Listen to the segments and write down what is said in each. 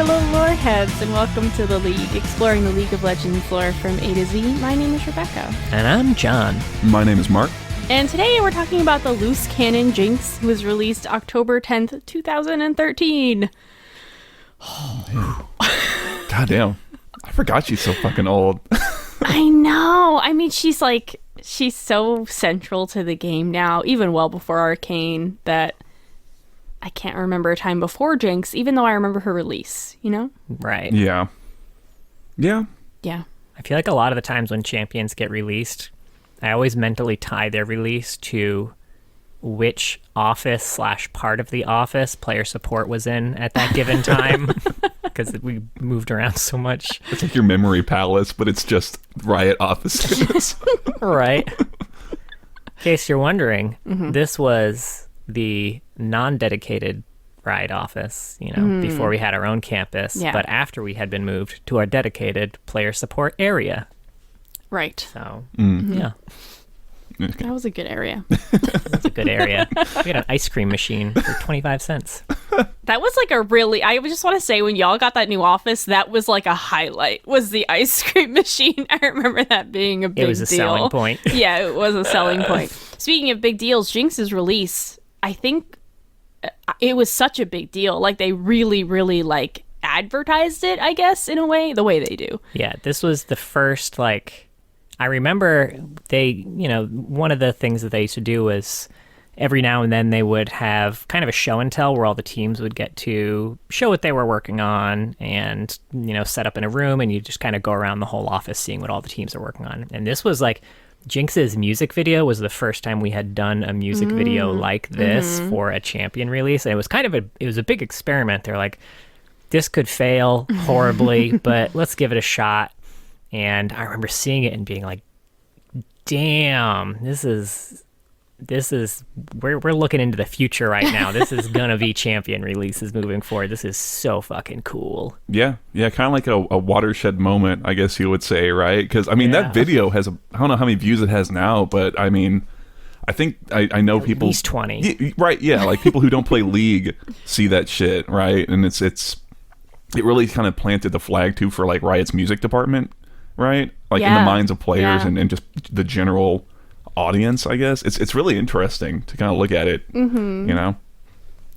Hello, lore heads, and welcome to The League, exploring the League of Legends lore from A to Z. My name is Rebecca. And I'm John. My name is Mark. And today we're talking about the Loose Canon Jinx, who was released October 10th, 2013. God damn. I forgot she's so fucking old. I know. I mean, she's so central to the game now, even well before Arcane, that I can't remember a time before Jinx, even though I remember her release, you know? Right. Yeah. Yeah. I feel like a lot of the times when champions get released, I always mentally tie their release to which office / part of the office player support was in at that given time, because we moved around so much. It's like your memory palace, but it's just Riot offices. Right. In case you're wondering, this was the non-dedicated Riot office, before we had our own campus, but after we had been moved to our dedicated player support area. Right. So, yeah. That was a good area. That's a good area. We had an ice cream machine for 25 cents. That was like I just want to say, when y'all got that new office, that was like a highlight, was the ice cream machine. I remember that being a big deal. It was a selling point. Yeah, it was a selling point. Speaking of big deals, Jinx's release, I think it was such a big deal. Like, they really, really, advertised it, I guess, in a way, the way they do. Yeah, this was the first, I remember they, one of the things that they used to do was every now and then they would have kind of a show and tell where all the teams would get to show what they were working on and, set up in a room, and you just kind of go around the whole office seeing what all the teams are working on. And this was Jinx's music video was the first time we had done a music video like this for a champion release. And it was it was a big experiment. They're like, this could fail horribly, but let's give it a shot. And I remember seeing it and being like, damn, this is we're looking into the future right now. This is gonna be champion releases moving forward. This is so fucking cool. Yeah, kind of like a watershed moment, I guess you would say, right? Because that video has I don't know how many views it has now, but I think I know people, at least 20, right? Yeah, like people who don't play League see that shit, right? And it really kind of planted the flag too for Riot's music department, right? In the minds of players and just the general audience, I guess. It's really interesting to kind of look at it,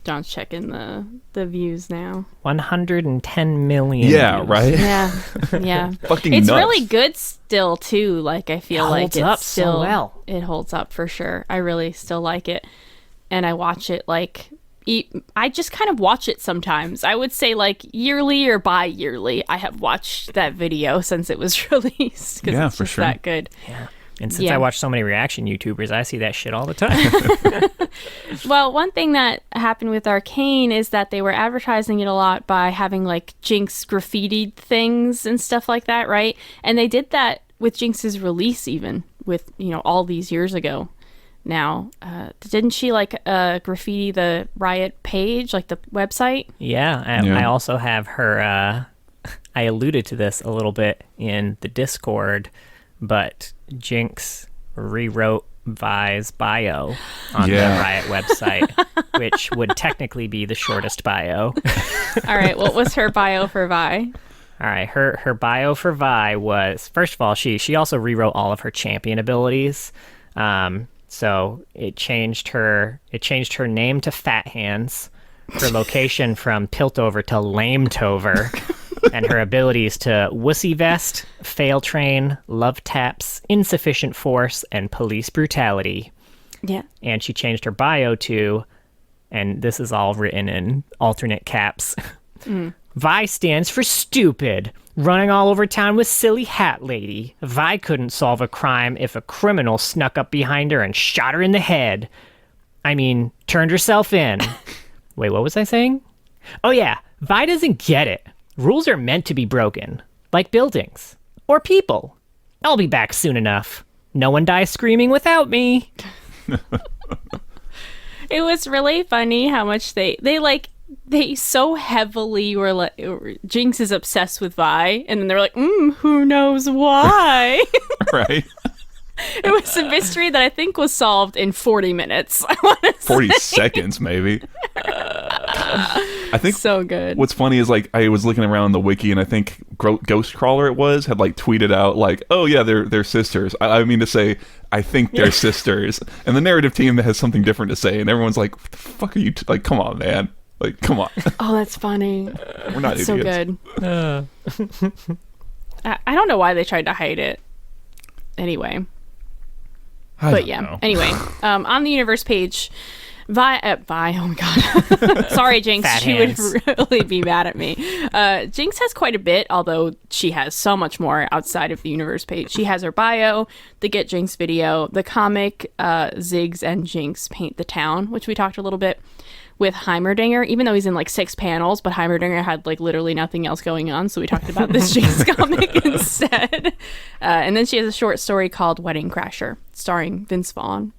John's checking the views now. 110 million views. Right? Yeah. Fucking it's nuts. really good still too. I feel like holds up so well. It holds up for sure. I really still like it, and I watch it I just kind of watch it sometimes. I would say yearly or bi-yearly. I have watched that video since it was released, because it's for just sure. that good. Yeah. And since I watch so many reaction YouTubers, I see that shit all the time. Well, one thing that happened with Arcane is that they were advertising it a lot by having Jinx graffitied things and stuff like that, right? And they did that with Jinx's release, even with, all these years ago now. Didn't she graffiti the Riot page, the website? Yeah. I also have her, I alluded to this a little bit in the Discord, but Jinx rewrote Vi's bio on the Riot website, which would technically be the shortest bio. All right, what was her bio for Vi? All right, her bio for Vi was, first of all, she also rewrote all of her champion abilities. So it changed her name to Fat Hands, her location from Piltover to Lametover, and her abilities to Wussy Vest, Fail Train, Love Taps, Insufficient Force, and Police Brutality. Yeah. And she changed her bio to, and this is all written in alternate caps, Vi stands for stupid. Running all over town with silly hat lady. Vi couldn't solve a crime if a criminal snuck up behind her and shot her in the head. Turned herself in. Wait, what was I saying? Oh yeah, Vi doesn't get it. Rules are meant to be broken. Like buildings. Or people. I'll be back soon enough. No one dies screaming without me. It was really funny how much they so heavily were Jinx is obsessed with Vi, and then they're like, who knows why? Right. It was a mystery that I think was solved in 40 minutes. I want to 40 seconds, maybe. I think so good. What's funny is like I was looking around the wiki, and I think Ghostcrawler had like tweeted out like, "Oh yeah, they're sisters." I mean to say, I think they're sisters, and the narrative team has something different to say, and everyone's like, "What the fuck are you like? Come on, man! Like, come on." Oh, that's funny. We're not That's idiots. so good. I don't know why they tried to hide it. Anyway. But yeah. Know. Anyway, on the universe page, Vi, oh my god. Sorry, Jinx. Fat She hands. would really be mad at me. Jinx has quite a bit, although she has so much more outside of the universe page. She has her bio, the Get Jinx video, the comic Ziggs and Jinx Paint the Town, which we talked a little bit with Heimerdinger, even though he's in like 6 panels, but Heimerdinger had like literally nothing else going on, so we talked about this Jinx comic instead. And then she has a short story called Wedding Crasher, starring Vince Vaughn.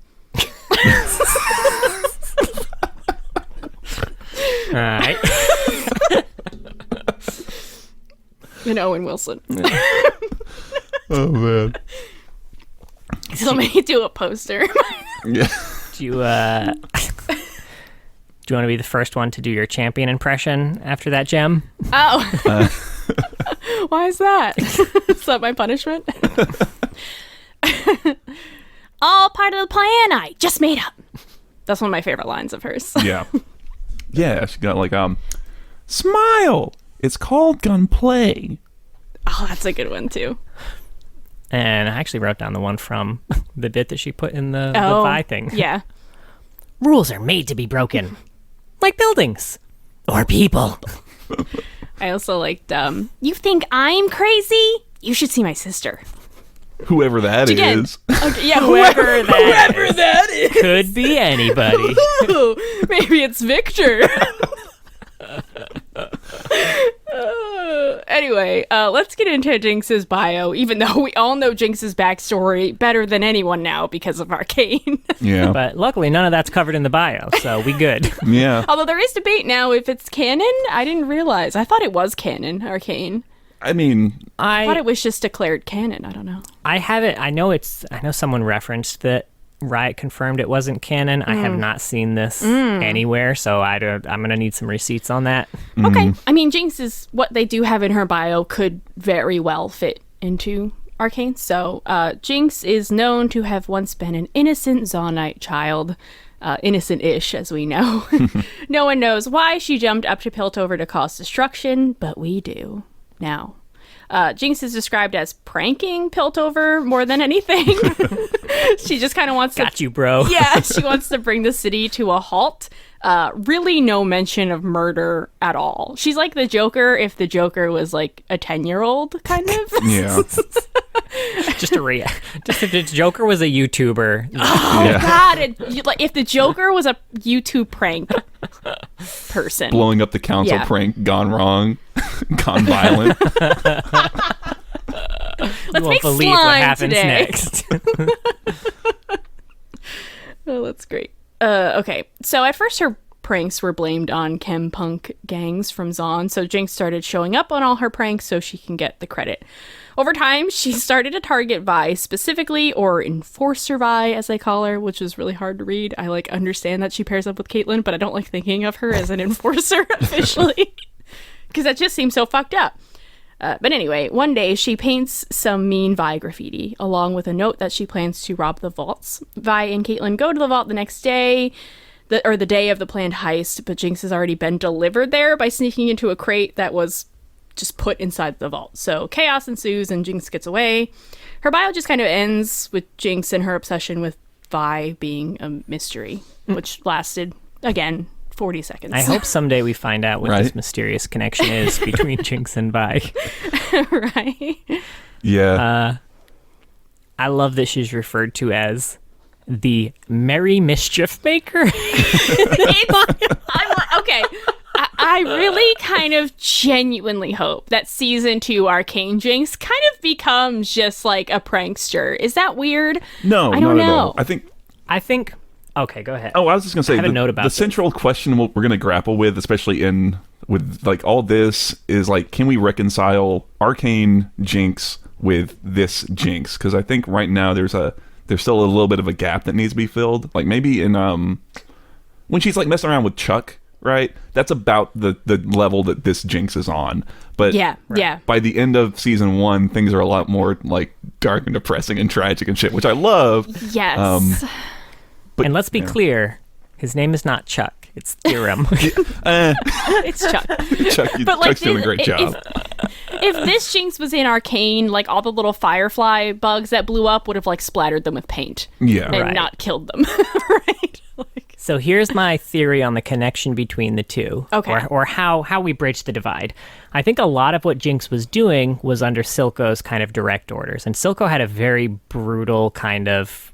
All right. And Owen Wilson. Oh man. Somebody do a poster. Yeah. Do you want to be the first one to do your champion impression after that gem? Oh. Why is that? Is that my punishment? All part of the plan I just made up. That's one of my favorite lines of hers. Yeah. Yeah, she got like smile. It's called gunplay. Oh, that's a good one too. And I actually wrote down the one from the bit that she put in the Vi thing. Yeah. Rules are made to be broken. Like buildings. Or people. I also liked, you think I'm crazy? You should see my sister. Whoever that Again. is. Okay, yeah, whoever that is. Could be anybody. Ooh, maybe it's Victor. Anyway, let's get into Jinx's bio, even though we all know Jinx's backstory better than anyone now because of Arcane. Yeah. But luckily, none of that's covered in the bio, so we good. Yeah. Although there is debate now if it's canon. I didn't realize. I thought it was canon, Arcane. I mean, I thought it was just declared canon. I don't know. I haven't. I know someone referenced that Riot confirmed it wasn't canon. I have not seen this anywhere, so I'm gonna need some receipts on that. Okay. I mean, Jinx is what they do have in her bio could very well fit into Arcane. So, Jinx is known to have once been an innocent Zaunite child. Innocent-ish, as we know. No one knows why she jumped up to Piltover to cause destruction, but we do now. Jinx is described as pranking Piltover more than anything. She just kind of wants Got you, bro. Yeah, she wants to bring the city to a halt. Really no mention of murder at all. She's like the Joker if the Joker was like a 10-year-old, kind of. yeah. Just if the Joker was a YouTuber. Oh, Yeah. God. If the Joker was a YouTube prank person. Blowing up the council Yeah. prank gone wrong. Gone violent. Let's won't make believe what slime happens today. next. Oh, that's great. Okay, so at first her pranks were blamed on chem punk gangs from Zaun, so Jinx started showing up on all her pranks so she can get the credit. Over time, she started to target Vi specifically, or Enforcer Vi, as they call her, which is really hard to read. I understand that she pairs up with Caitlyn, but I don't like thinking of her as an Enforcer officially, because that just seems so fucked up. But anyway, one day she paints some mean Vi graffiti, along with a note that she plans to rob the vaults. Vi and Caitlyn go to the vault the next day, the day of the planned heist, but Jinx has already been delivered there by sneaking into a crate that was just put inside the vault. So chaos ensues and Jinx gets away. Her bio just kind of ends with Jinx and her obsession with Vi being a mystery, which lasted, again, 40 seconds. I hope someday we find out what Right. this mysterious connection is between Jinx and Vi. Right? Yeah. I love that she's referred to as the Merry Mischief Maker. Okay. I really kind of genuinely hope that season 2 Arcane Jinx kind of becomes just like a prankster. Is that weird? no, I don't not at know. all. I think. Okay, go ahead. Oh, I was just gonna say I have a note about the this. central question we're gonna grapple with, especially with like all this, is like, can we reconcile Arcane Jinx with this Jinx? Because I think right now there's still a little bit of a gap that needs to be filled. Like maybe in when she's like messing around with Chuck, right? That's about the level that this Jinx is on. But by the end of season 1, things are a lot more like dark and depressing and tragic and shit, which I love. Yes. And let's be clear, his name is not Chuck. It's Theorem. It's Chuck. Chuck's doing a great job. If this Jinx was in Arcane, like all the little firefly bugs that blew up would have like splattered them with paint. Yeah. And not killed them. Right? So here's my theory on the connection between the two. Okay. Or how we bridge the divide. I think a lot of what Jinx was doing was under Silco's kind of direct orders. And Silco had a very brutal kind of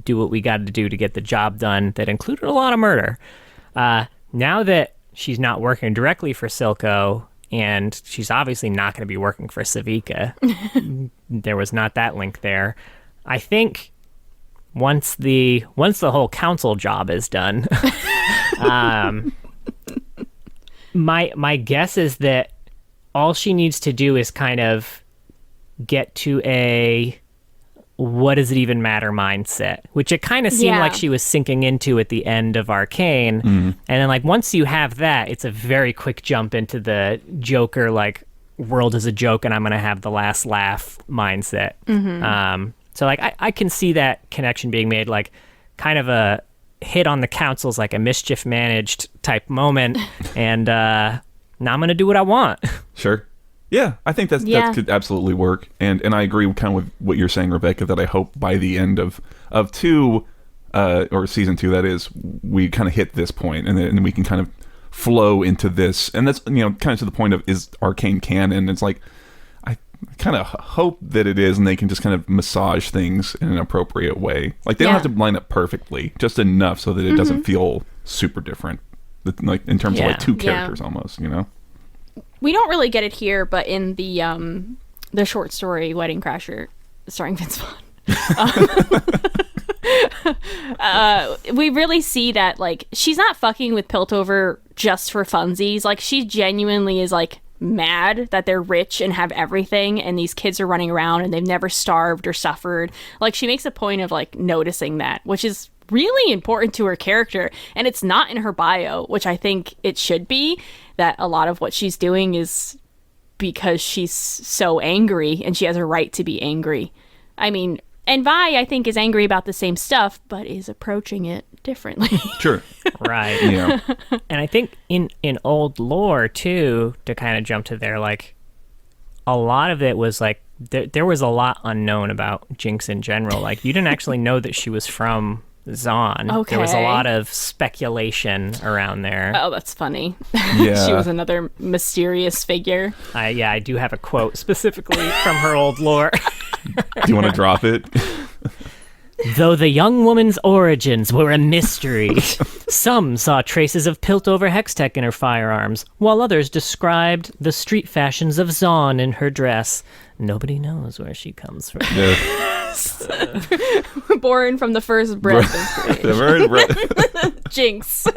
do what we got to do to get the job done that included a lot of murder. Now that she's not working directly for Silco, and she's obviously not going to be working for Savika, there was not that link there. I think once the whole council job is done, my guess is that all she needs to do is kind of get to a what does it even matter mindset, which it kind of seemed like she was sinking into at the end of Arcane. And then like once you have that, it's a very quick jump into the Joker, like world is a joke and I'm going to have the last laugh mindset. So like I can see that connection being made, like kind of a hit on the council's like a mischief managed type moment. And now I'm going to do what I want. Sure. Yeah, I think that could absolutely work, and I agree kind of with what you're saying, Rebecca. That I hope by the end of 2, or season 2, that is, we kind of hit this point, and then we can kind of flow into this, and that's kind of to the point of is Arcane canon. It's like I kind of hope that it is, and they can just kind of massage things in an appropriate way. Like they don't have to line up perfectly, just enough so that it doesn't feel super different, like in terms of like two characters almost, We don't really get it here, but in the short story Wedding Crasher, starring Vince Vaughn, we really see that like she's not fucking with Piltover just for funsies. Like she genuinely is like mad that they're rich and have everything, and these kids are running around and they've never starved or suffered. Like she makes a point of like noticing that, which is really important to her character, and it's not in her bio, which I think it should be. That a lot of what she's doing is because she's so angry and she has a right to be angry. I mean, and Vi, I think, is angry about the same stuff, but is approaching it differently. Sure. Right. Yeah. And I think in old lore, too, to kind of jump to there, like, a lot of it was, like, there was a lot unknown about Jinx in general. Like, you didn't actually know that she was from Zon. Okay. There was a lot of speculation around there. Oh, that's funny. Yeah. She was another mysterious figure. I do have a quote specifically from her old lore. Do you want to drop it? Though the young woman's origins were a mystery, some saw traces of Piltover Hextech in her firearms, while others described the street fashions of Zon in her dress. Nobody knows where she comes from. Yeah. Born from the first breath of creation. Jinx.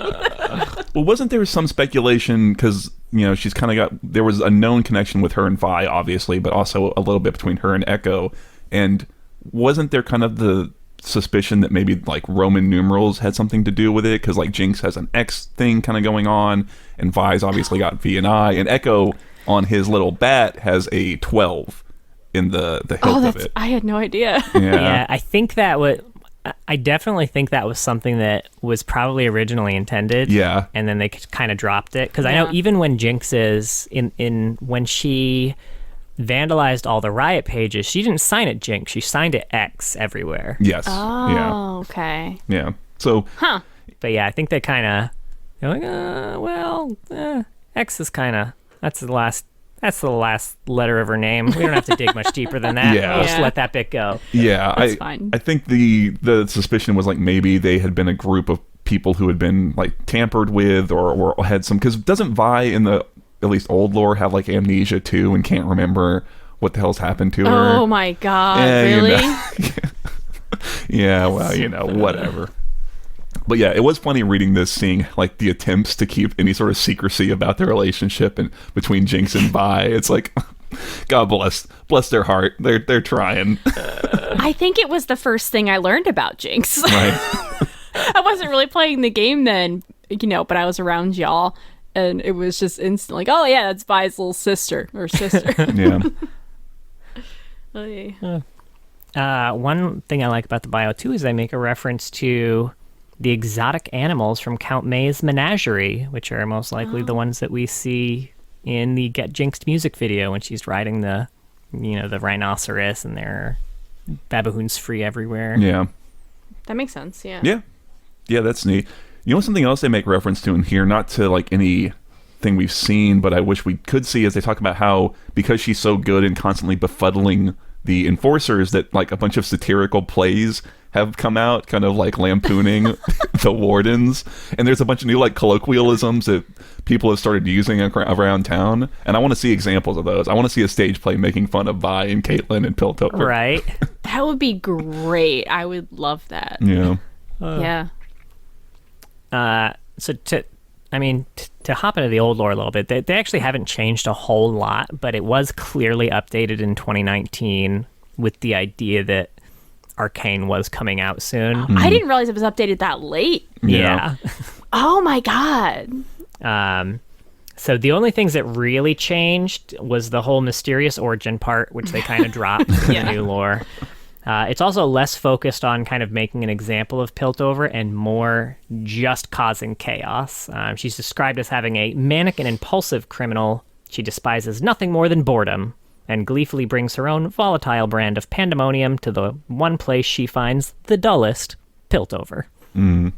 Well, wasn't there some speculation, because she's kind of got, there was a known connection with her and Vi, obviously, but also a little bit between her and Echo, and wasn't there kind of the suspicion that maybe like Roman numerals had something to do with it, because like Jinx has an X thing kind of going on, and Vi's obviously got V and I, and Echo on his little bat has a 12 in the hilt of it. I had no idea. Yeah, I definitely think that was something that was probably originally intended. Yeah. And then they kind of dropped it. Because I know even when Jinx is, when she vandalized all the Riot pages, she didn't sign it Jinx. She signed it X everywhere. Yes. Oh, yeah. okay. Yeah. So. Huh. But yeah, I think they kind of, they're like, X is kind of, that's the last letter of her name. We don't have to dig much deeper than that. Yeah. We'll just let that bit go. Yeah, That's fine. I think the suspicion was like maybe they had been a group of people who had been like tampered with or had some, because doesn't Vi in the at least old lore have like amnesia too and can't remember what the hell's happened to her? Oh my god, really? Yeah, well, whatever. But yeah, it was funny reading this, seeing like the attempts to keep any sort of secrecy about their relationship and between Jinx and Vi. It's like, God bless their heart. They're trying. I think it was the first thing I learned about Jinx. Right. I wasn't really playing the game then, but I was around y'all, and it was just instant like, oh yeah, that's Vi's little sister or sister. Yeah. Oh, yeah. One thing I like about the bio too is they make a reference to the exotic animals from Count May's menagerie, which are most likely the ones that we see in the Get Jinxed music video when she's riding the rhinoceros, and there are baboons free everywhere. Yeah. That makes sense. Yeah. Yeah, that's neat. Something else they make reference to in here, not to like anything we've seen, but I wish we could see, is they talk about how because she's so good and constantly befuddling the enforcers, that like a bunch of satirical plays have come out, kind of like lampooning the wardens, and there's a bunch of new like colloquialisms that people have started using around town, and I want to see examples of those. I want to see a stage play making fun of Vi and Caitlyn and Piltover. Right. That would be great. I would love that. Yeah. Yeah. So to hop into the old lore a little bit, they actually haven't changed a whole lot, but it was clearly updated in 2019 with the idea that Arcane was coming out soon. I didn't realize it was updated that late. Yeah. Oh my god. So the only things that really changed was the whole mysterious origin part, which they kind of dropped in the new lore. It's also less focused on kind of making an example of Piltover and more just causing chaos. She's described as having a manic and impulsive criminal. She despises nothing more than boredom and gleefully brings her own volatile brand of pandemonium to the one place she finds the dullest, Piltover. And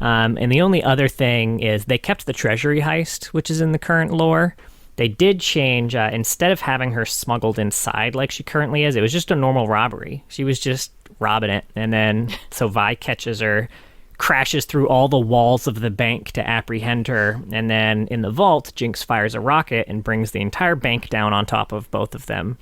the only other thing is they kept the treasury heist, which is in the current lore. They did change, instead of having her smuggled inside like she currently is, it was just a normal robbery. She was just robbing it, and then so Vi catches her, crashes through all the walls of the bank to apprehend her, and then in the vault, Jinx fires a rocket and brings the entire bank down on top of both of them.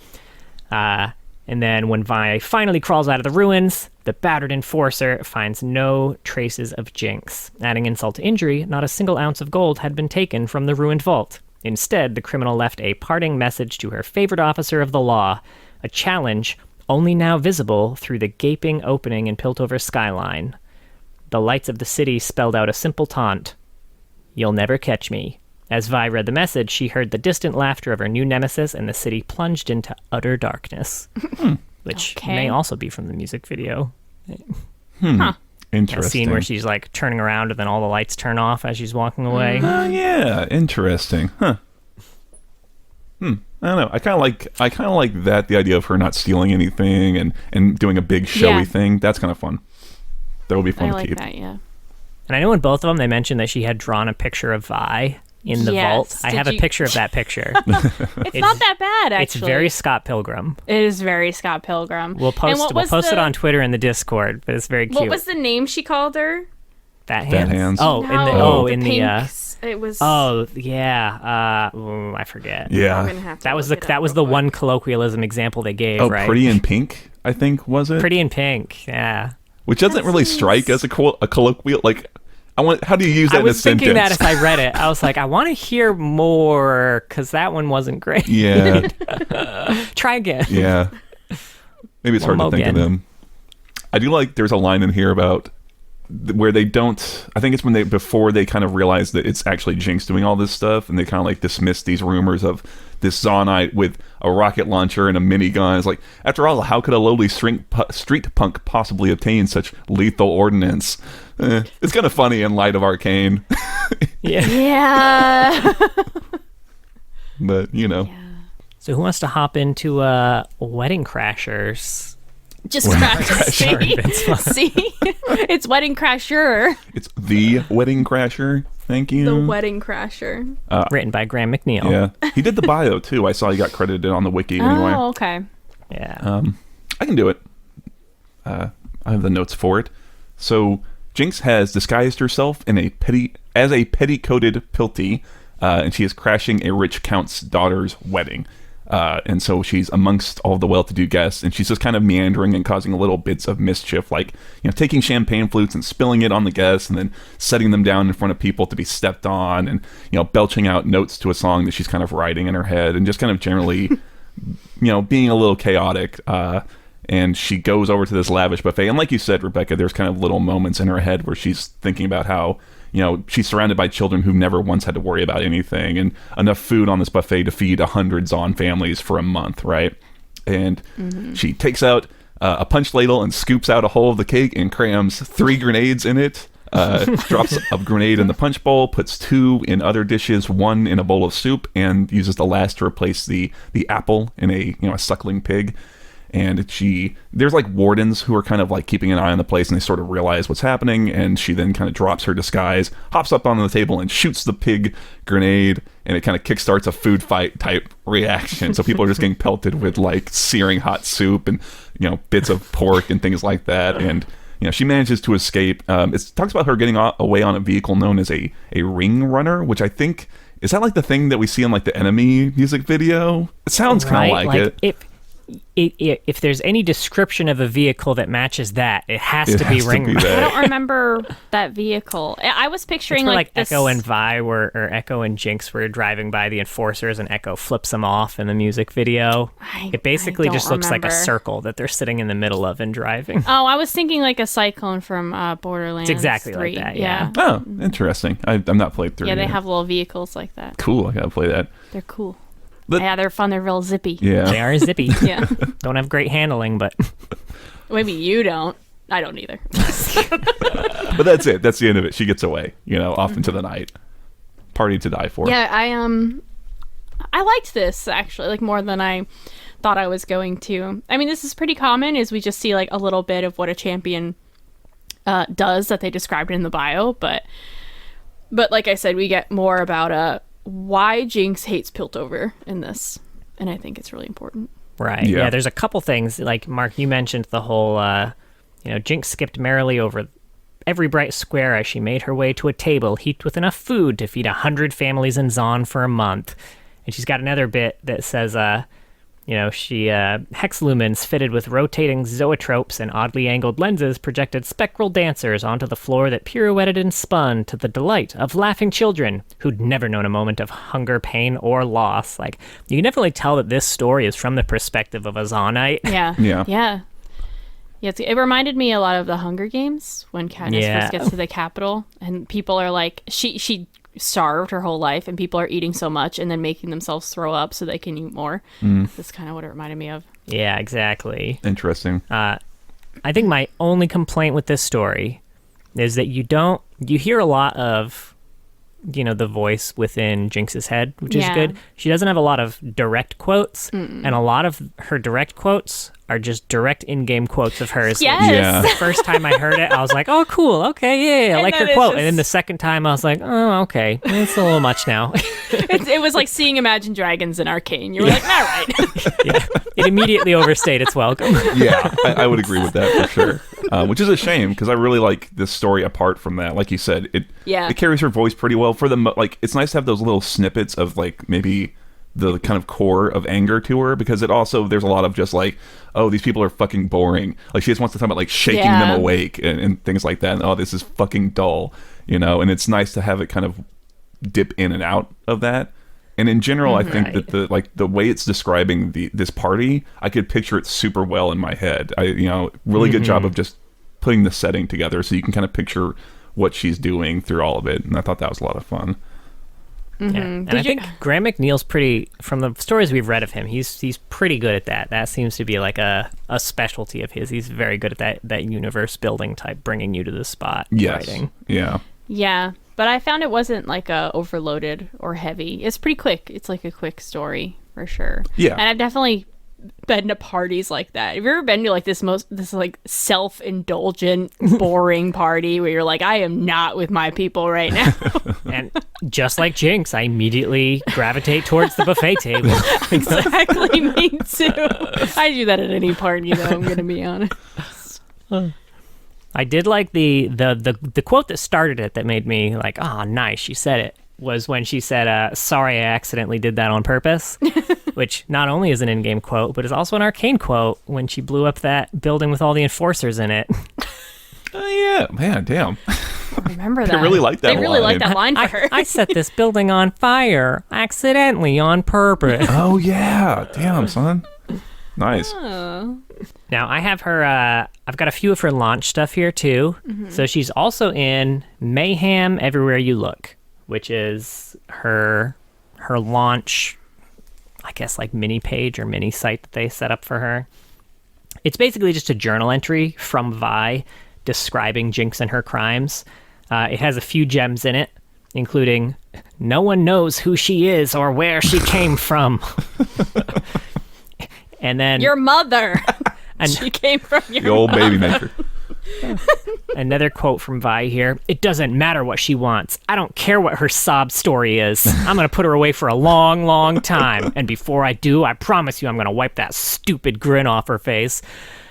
And then when Vi finally crawls out of the ruins, the battered enforcer finds no traces of Jinx. Adding insult to injury, not a single ounce of gold had been taken from the ruined vault. Instead, the criminal left a parting message to her favorite officer of the law, a challenge only now visible through the gaping opening in Piltover's skyline. The lights of the city spelled out a simple taunt. "You'll never catch me." As Vi read the message, she heard the distant laughter of her new nemesis, and the city plunged into utter darkness. Which may also be from the music video. Interesting. A scene where she's like turning around and then all the lights turn off as she's walking away. Oh yeah, interesting. Huh. I don't know. I kind of like that, the idea of her not stealing anything and doing a big showy thing. That's kind of fun. That would be fun to keep. That, yeah. And I know in both of them they mentioned that she had drawn a picture of Vi in the vault. I have a picture of that picture. It's not that bad, actually. It's very Scott Pilgrim. It is very Scott Pilgrim. We'll post it on Twitter in the Discord, but it's very cute. What was the name she called her? Fat Hands. Hands. It was. Oh yeah. I forget. Yeah. That was the one colloquialism example they gave. Oh, right? Pretty in Pink, I think, was it? Pretty in Pink. Yeah. Which doesn't really strike as a colloquial, like. How do you use that in a sentence? I was thinking that as I read it. I was like, I want to hear more, because that one wasn't great. Yeah. Try again. Yeah. Maybe it's hard to think of them. I do like, there's a line in here about where they don't, I think it's before they kind of realize that it's actually Jinx doing all this stuff, and they kind of like dismiss these rumors of this Zaunite with a rocket launcher and a minigun. It's like, after all, how could a lowly street punk possibly obtain such lethal ordnance? It's kind of funny in light of Arcane. Yeah. But, Yeah. So who wants to hop into Wedding Crashers? Just Crashers. See? It's Wedding Crasher. It's the Wedding Crasher. Thank you. The Wedding Crasher. Written by Graham McNeil. Yeah. He did the bio, too. I saw he got credited on the wiki anyway. Oh, okay. Yeah. I can do it. I have the notes for it. So, Jinx has disguised herself as a petticoated Pilty, and she is crashing a rich count's daughter's wedding. And so she's amongst all the well-to-do guests, and she's just kind of meandering and causing little bits of mischief, like, taking champagne flutes and spilling it on the guests, and then setting them down in front of people to be stepped on, and belching out notes to a song that she's kind of writing in her head, and just kind of generally, being a little chaotic. and she goes over to this lavish buffet. And like you said, Rebecca, there's kind of little moments in her head where she's thinking about how, she's surrounded by children who never once had to worry about anything, and enough food on this buffet to feed 100 Vaughn families for a month, right? And she takes out a punch ladle and scoops out a hole of the cake and crams 3 grenades in it. Drops a grenade in the punch bowl, puts 2 in other dishes, 1 in a bowl of soup, and uses the last to replace the apple in a suckling pig. And there's like wardens who are kind of like keeping an eye on the place, and they sort of realize what's happening, and she then kind of drops her disguise, hops up onto the table and shoots the pig grenade, and it kind of kickstarts a food fight type reaction. So people are just getting pelted with like searing hot soup and bits of pork and things like that. And she manages to escape. It talks about her getting away on a vehicle known as a ring runner, which I think is that like the thing that we see in like the Enemy music video. It sounds kind of like it. If there's any description of a vehicle that matches that, it has to be ring runner. I don't remember that vehicle. I was picturing like this... Echo and Vi or Echo and Jinx were driving by the enforcers, and Echo flips them off in the music video. It basically just looks like a circle that they're sitting in the middle of and driving. Oh, I was thinking like a cyclone from Borderlands. It's exactly 3. like that, yeah. Oh, interesting. I've not played 3 Yeah, they yet. have little vehicles like that. Cool, I gotta play that. They're cool. But, yeah, they're fun. They're real zippy. Yeah. They are zippy. Yeah. Don't have great handling, but... Maybe you don't. I don't either. But that's it. That's the end of it. She gets away, off into the night. Party to die for. Yeah, I liked this, actually, like more than I thought I was going to. I mean, this is pretty common, is we just see like a little bit of what a champion does that they described in the bio, but like I said, we get more about why Jinx hates Piltover in this, and I think it's really important. Right. Yeah, there's a couple things. Like, Mark, you mentioned the whole, Jinx skipped merrily over every bright square as she made her way to a table heaped with enough food to feed 100 families in Vaughn for a month. And she's got another bit that says, she hex lumens fitted with rotating zoetropes and oddly angled lenses projected spectral dancers onto the floor that pirouetted and spun to the delight of laughing children who'd never known a moment of hunger, pain, or loss. Like, you can definitely tell that this story is from the perspective of a Zaunite. Yeah. It reminded me a lot of the Hunger Games when Katniss first gets to the Capitol, and people are like, she starved her whole life, and people are eating so much and then making themselves throw up so they can eat more. That's kind of what it reminded me of. Yeah, exactly. Interesting. I think my only complaint with this story is that you hear a lot of the voice within Jinx's head, which is good. She doesn't have a lot of direct quotes, and a lot of her direct quotes are just direct in-game quotes of hers. Yes. The first time I heard it, I was like, oh, cool, okay, yeah, I like her quote. And then the second time, I was like, oh, okay, it's a little much now. It was like seeing Imagine Dragons in Arcane. You were like, all right. It immediately overstayed its welcome. Yeah, I would agree with that for sure. Which is a shame, because I really like this story apart from that. Like you said, it carries her voice pretty well. It's nice to have those little snippets of like maybe the kind of core of anger to her, because it also, there's a lot of just like, oh, these people are fucking boring. Like, she just wants to talk about like shaking them awake and things like that. And, oh, this is fucking dull, and it's nice to have it kind of dip in and out of that. And in general, I think that the way it's describing this party, I could picture it super well in my head. Really good job of just putting the setting together so you can kind of picture what she's doing through all of it. And I thought that was a lot of fun. Yeah. And I think Graham McNeil's from the stories we've read of him, he's pretty good at that. That seems to be like a specialty of his. He's very good at that universe building type, bringing you to the spot writing. Yeah, but I found it wasn't like overloaded or heavy. It's pretty quick. It's like a quick story for sure. Yeah. And I've definitely been to parties like that. Have you ever been to like this like self-indulgent, boring party where you're like, I am not with my people right now? And just like Jinx, I immediately gravitate towards the buffet table. Exactly, me too. I do that at any party, though, I'm going to be honest. I did like the quote that started it that made me like, oh, nice, she said it, was when she said, sorry, I accidentally did that on purpose, which not only is an in-game quote, but is also an Arcane quote when she blew up that building with all the enforcers in it. Oh, yeah. Man, damn. I remember that. They really like that line. They really like that line for her. I set this building on fire accidentally on purpose. Oh, yeah. Damn, son. Nice. Oh. Now, I have her, I've got a few of her launch stuff here, too. Mm-hmm. So she's also in Mayhem Everywhere You Look, which is her launch, I guess, like mini page or mini site that they set up for her. It's basically just a journal entry from Vi describing Jinx and her crimes. It has a few gems in it, including, no one knows who she is or where she came from. And then your mother. She came from your the old mother. baby maker. Another quote from Vi here. It doesn't matter what she wants. I don't care what her sob story is. I'm going to put her away for a long, long time. And before I do, I promise you I'm going to wipe that stupid grin off her face,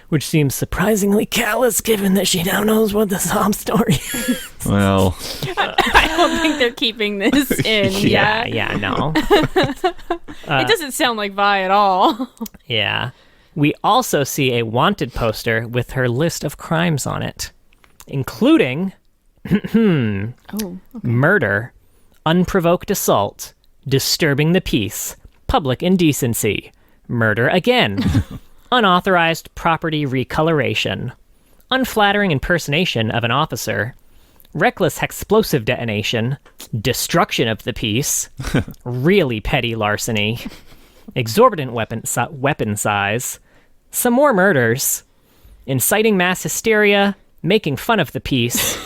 which seems surprisingly callous given that she now knows what the sob story is. Well, I don't think they're keeping this in. Yeah, no. It doesn't sound like Vi at all. Yeah. We also see a wanted poster with her list of crimes on it, including murder, unprovoked assault, disturbing the peace, public indecency, murder again, unauthorized property recoloration, unflattering impersonation of an officer, reckless explosive detonation, destruction of the peace, really petty larceny, exorbitant weapon size, some more murders, inciting mass hysteria, making fun of the peace,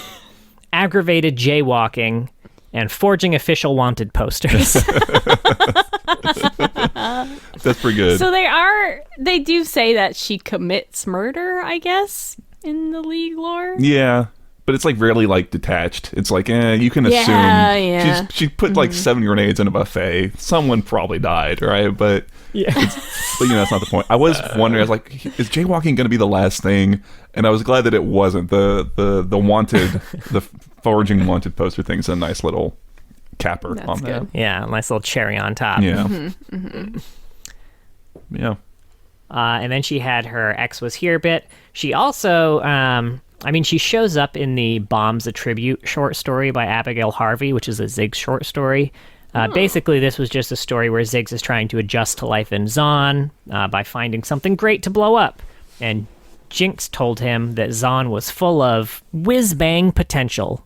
aggravated jaywalking, and forging official wanted posters. that's pretty good. So they do say that she commits murder, I guess, in the League lore. Yeah, but it's like rarely like detached. It's like, you can assume Yeah. she put like 7 grenades in a buffet. Someone probably died, right? But but that's not the point. I was wondering. I was like, is jaywalking going to be the last thing? And I was glad that it wasn't. The wanted, the forging wanted poster thing's a nice little capper That's on good. that. Yeah, nice little cherry on top. Yeah, yeah. And then she had her X was here bit. She also, she shows up in the Bombs a Tribute short story by Abigail Harvey, which is a Ziggs short story. Basically, this was just a story where Ziggs is trying to adjust to life in Zon by finding something great to blow up. And Jinx told him that Zon was full of whiz-bang potential.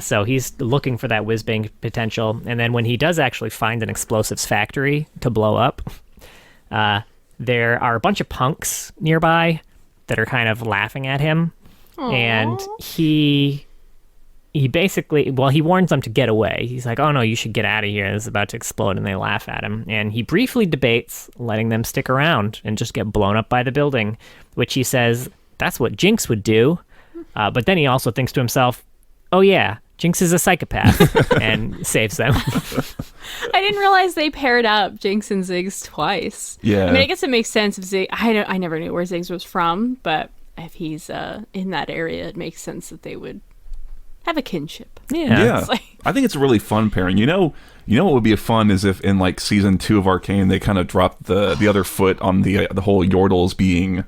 So he's looking for that whiz-bang potential. And then when he does actually find an explosives factory to blow up, there are a bunch of punks nearby that are kind of laughing at him. Aww. And he basically, he warns them to get away. He's like, oh no, you should get out of here. This is about to explode. And they laugh at him. And he briefly debates letting them stick around and just get blown up by the building, which he says that's what Jinx would do. But then he also thinks to himself, oh yeah, Jinx is a psychopath, and saves them. I didn't realize they paired up Jinx and Ziggs twice. Yeah. I mean, I guess it makes sense if Ziggs... I never knew where Ziggs was from, but if he's in that area, it makes sense that they would have a kinship. Yeah. Like... I think it's a really fun pairing. You know what would be fun is if in like season 2 of Arcane they kind of dropped the other foot on the whole Yordles being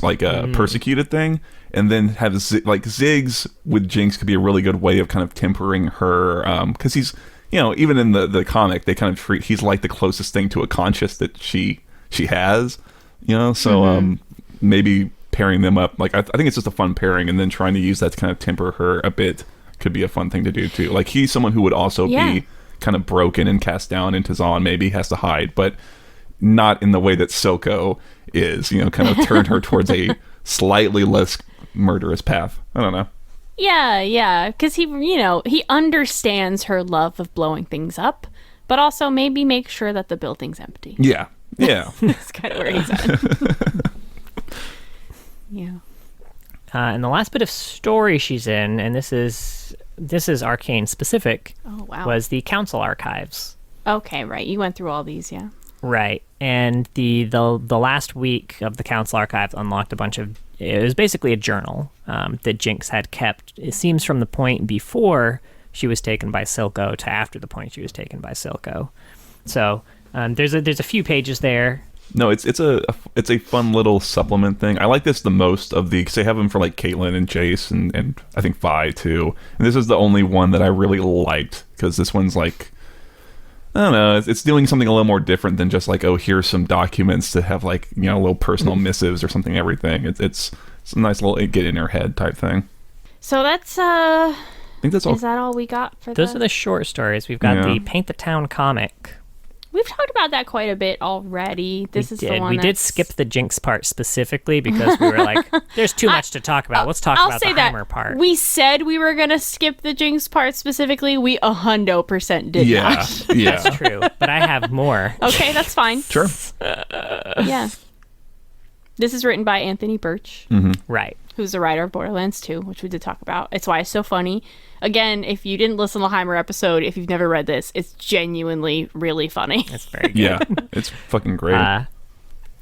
like a persecuted thing, and then have Ziggs with Jinx could be a really good way of kind of tempering her, because he's, even in the comic they kind of treat, he's like the closest thing to a conscience that she has, so maybe pairing them up, like I think it's just a fun pairing, and then trying to use that to kind of temper her a bit could be a fun thing to do too. Like he's someone who would also be kind of broken and cast down into Zon, maybe has to hide, but not in the way that Silco is, kind of turn her towards a slightly less murderous path. I don't know. Yeah, because he understands her love of blowing things up, but also maybe make sure that the building's empty. Yeah. That's kind of where he's at. Yeah. And the last bit of story she's in, and this is Arcane specific, was the Council Archives. Okay, right. You went through all these, yeah. Right. And the last week of the Council Archives unlocked a bunch of... It was basically a journal that Jinx had kept. It seems from the point before she was taken by Silco to after the point she was taken by Silco. So there's a few pages there. No, it's a fun little supplement thing. I like this the most of the, because they have them for like Caitlyn and Jace and I think Vi too. And this is the only one that I really liked, because this one's like, I don't know. It's doing something a little more different than just like, oh, here's some documents to have like, you know, little personal missives or something. Everything. It's a nice little get in her head type thing. So that's I think that's all. Is that all we got for Those are the short stories. We've got Yeah. the Paint the Town comic. We've talked about that quite a bit already. This is the one We did skip the Jinx part specifically because we were like, there's too much to talk about. Let's talk about the Heimer part. We said we were going to skip the Jinx part specifically. We 100% did not. Yeah. That's true. But I have more. Okay, that's fine. Sure. Yeah. This is written by Anthony Birch, Right. who's the writer of Borderlands 2, which we did talk about. It's why it's so funny. Again, if you didn't listen to the Heimer episode, if you've never read this, it's genuinely really funny. That's very good. Yeah. It's fucking great.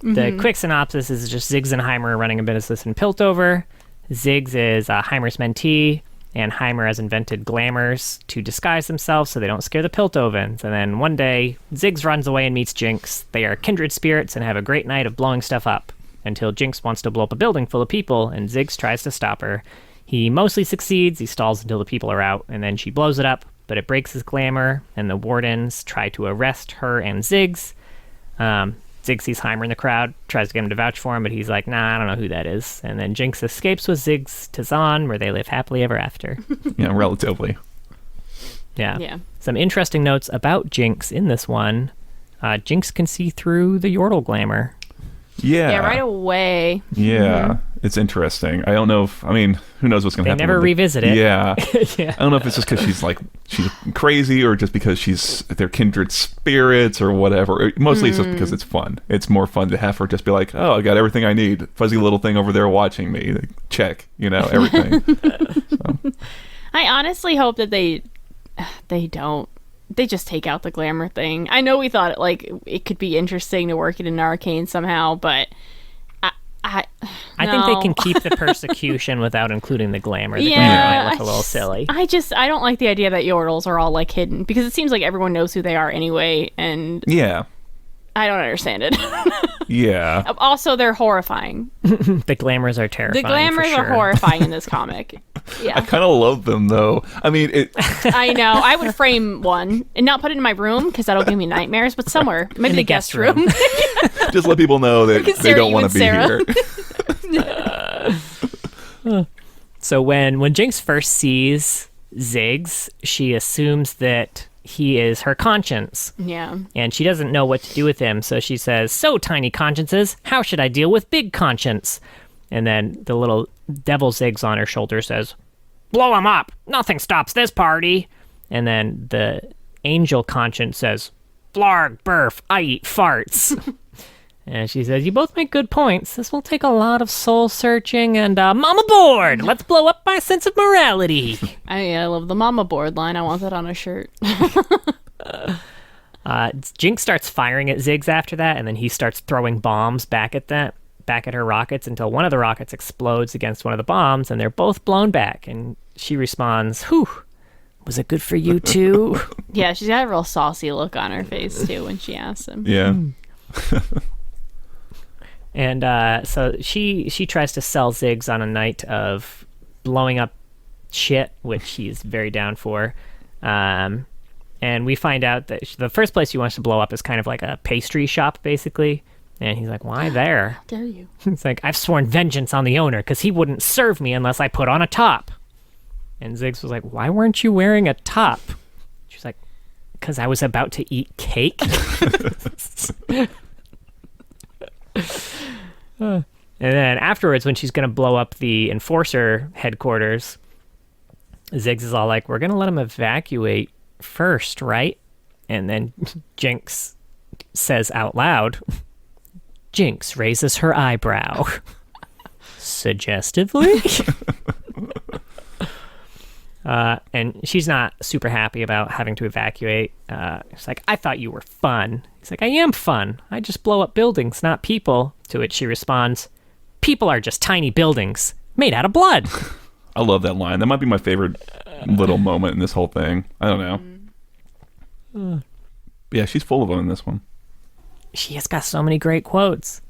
The quick synopsis is just Ziggs and Heimer running a business in Piltover. Ziggs is Heimer's mentee, and Heimer has invented glamours to disguise themselves so they don't scare the Piltovans. And then one day, Ziggs runs away and meets Jinx. They are kindred spirits and have a great night of blowing stuff up, until Jinx wants to blow up a building full of people, and Ziggs tries to stop her. He mostly succeeds. He stalls until the people are out, and then she blows it up, but it breaks his glamour, and the wardens try to arrest her and Ziggs. Ziggs sees Heimer in the crowd, tries to get him to vouch for him, but he's like, nah, I don't know who that is. And then Jinx escapes with Ziggs to Zahn, where they live happily ever after. Yeah, relatively. Yeah. Some interesting notes about Jinx in this one. Jinx can see through the Yordle glamour. Yeah. Yeah, right away. Yeah. It's interesting. I don't know if, I mean, who knows what's going to happen. They never revisit it. Yeah. Yeah. I don't know if it's just because she's crazy or just because they're kindred spirits or whatever. Mostly it's just because it's fun. It's more fun to have her just be like, oh, I got everything I need. Fuzzy little thing over there watching me. Check, everything. So. I honestly hope that they don't. They just take out the glamour thing. I know we thought it could be interesting to work it in Arcane somehow, but I think they can keep the persecution without including the glamour. The Yeah, glamour might look a little silly. I don't like the idea that Yordles are all hidden, because it seems like everyone knows who they are anyway, and Yeah. I don't understand it. Yeah. Also, they're horrifying. The glamours are terrifying. The glamours for sure. are horrifying in this comic. I Yeah, kind of love them though. I mean, I know. I would frame one and not put it in my room because that'll give me nightmares, but somewhere, maybe the guest room. just let people know that they Sarah, don't you want and to be Sarah. here. So when Jinx first sees Ziggs, she assumes that he is her conscience, Yeah. and she doesn't know what to do with him. So she says, "So, tiny consciences, how should I deal with big conscience?" And then the little devil Ziggs on her shoulder says, "Blow him up. Nothing stops this party." And then the angel conscience says, "Blarg, burf, I eat farts." And she says, "You both make good points. This will take a lot of soul searching and mom aboard. Let's blow up my sense of morality." I love the mama board line. I want that on a shirt. Jinx starts firing at Ziggs after that, and then he starts throwing bombs back at her rockets until one of the rockets explodes against one of the bombs, and they're both blown back. And she responds, "Whew, was it good for you too?" Yeah, she's got a real saucy look on her face too when she asks him. Yeah. And so she tries to sell Ziggs on a night of blowing up shit, which he's very down for. And we find out that the first place she wants to blow up is kind of like a pastry shop, basically. And he's like, "Why there?" How dare you? It's like, "I've sworn vengeance on the owner because he wouldn't serve me unless I put on a top." And Ziggs was like, "Why weren't you wearing a top?" She's like, "Because I was about to eat cake." And then afterwards, when she's going to blow up the Enforcer headquarters, Ziggs is all like, "We're going to let him evacuate first, right?" And then Jinx says out loud, Jinx raises her eyebrow. Suggestively? And she's not super happy about having to evacuate. She's like, "I thought you were fun." He's like, "I am fun. I just blow up buildings, not people." To which she responds, "People are just tiny buildings made out of blood." I love that line. That might be my favorite little moment in this whole thing. I don't know. Yeah, she's full of them in this one. She has got so many great quotes.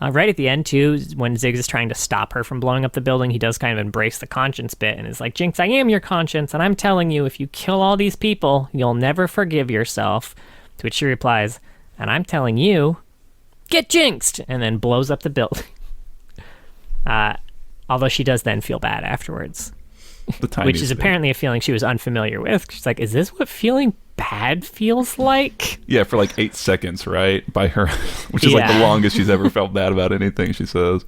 Right at the end, too, when Ziggs is trying to stop her from blowing up the building, he does kind of embrace the conscience bit and is like, Jinx, I am your conscience, and I'm telling you, if you kill all these people, you'll never forgive yourself. To which she replies, and I'm telling you, get jinxed, and then blows up the building. Although she does then feel bad afterwards. Which is apparently a feeling she was unfamiliar with. She's like, is this what feeling bad feels like? Yeah, for like 8 seconds, right? By her, which is like the longest she's ever felt bad about anything she says.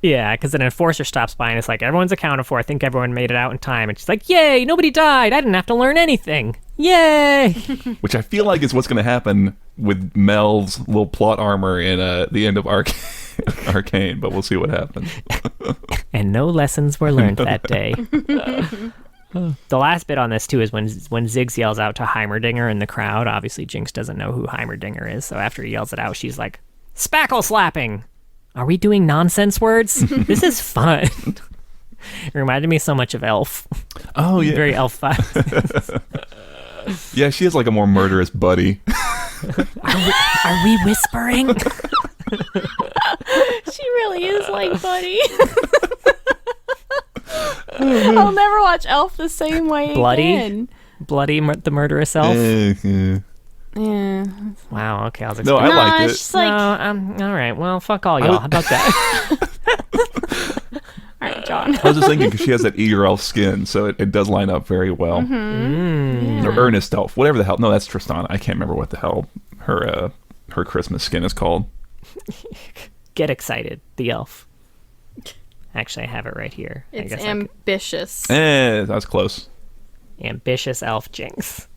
Yeah, because an enforcer stops by and it's like, everyone's accounted for. I think everyone made it out in time. And she's like, yay, nobody died. I didn't have to learn anything. Yay! Which I feel like is what's going to happen with Mel's little plot armor in the end of Arcane, but we'll see what happens. And no lessons were learned that day. The last bit on this, too, is when Ziggs yells out to Heimerdinger in the crowd. Obviously, Jinx doesn't know who Heimerdinger is, so after he yells it out, she's like, spackle slapping! Are we doing nonsense words? This is fun. It reminded me so much of Elf. Oh, yeah. Very Elf vibe. Yeah, she has like a more murderous buddy. Are we whispering? She really is like Buddy. I'll never watch Elf the same way again. Bloody the murderous elf? Yeah. Wow, okay, I was No, I liked it. She's like, all right, well, fuck all y'all. How about that? all right, John. I was just thinking because she has that eager elf skin, so it does line up very well. Yeah. Or earnest elf, whatever the hell. No, that's Tristana. I can't remember what the hell her Christmas skin is called. Get excited, the elf. Actually, I have it right here. It's I guess ambitious. That was close. Ambitious elf Jinx.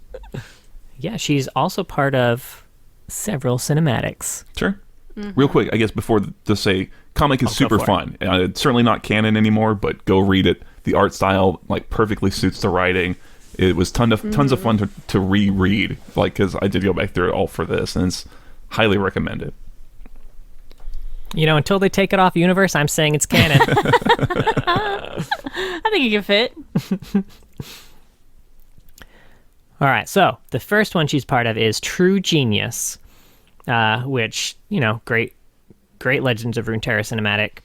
Yeah, she's also part of several cinematics. Sure. Real quick, I guess before to say, comic is super fun. It's certainly not canon anymore, but go read it. The art style like perfectly suits the writing. It was tons of fun to reread, like because I did go back through it all for this, and it's highly recommended. You know, until they take it off Universe, I'm saying it's canon. I think you can fit. All right, so the first one she's part of is True Genius, which, you know, great Legends of Runeterra cinematic.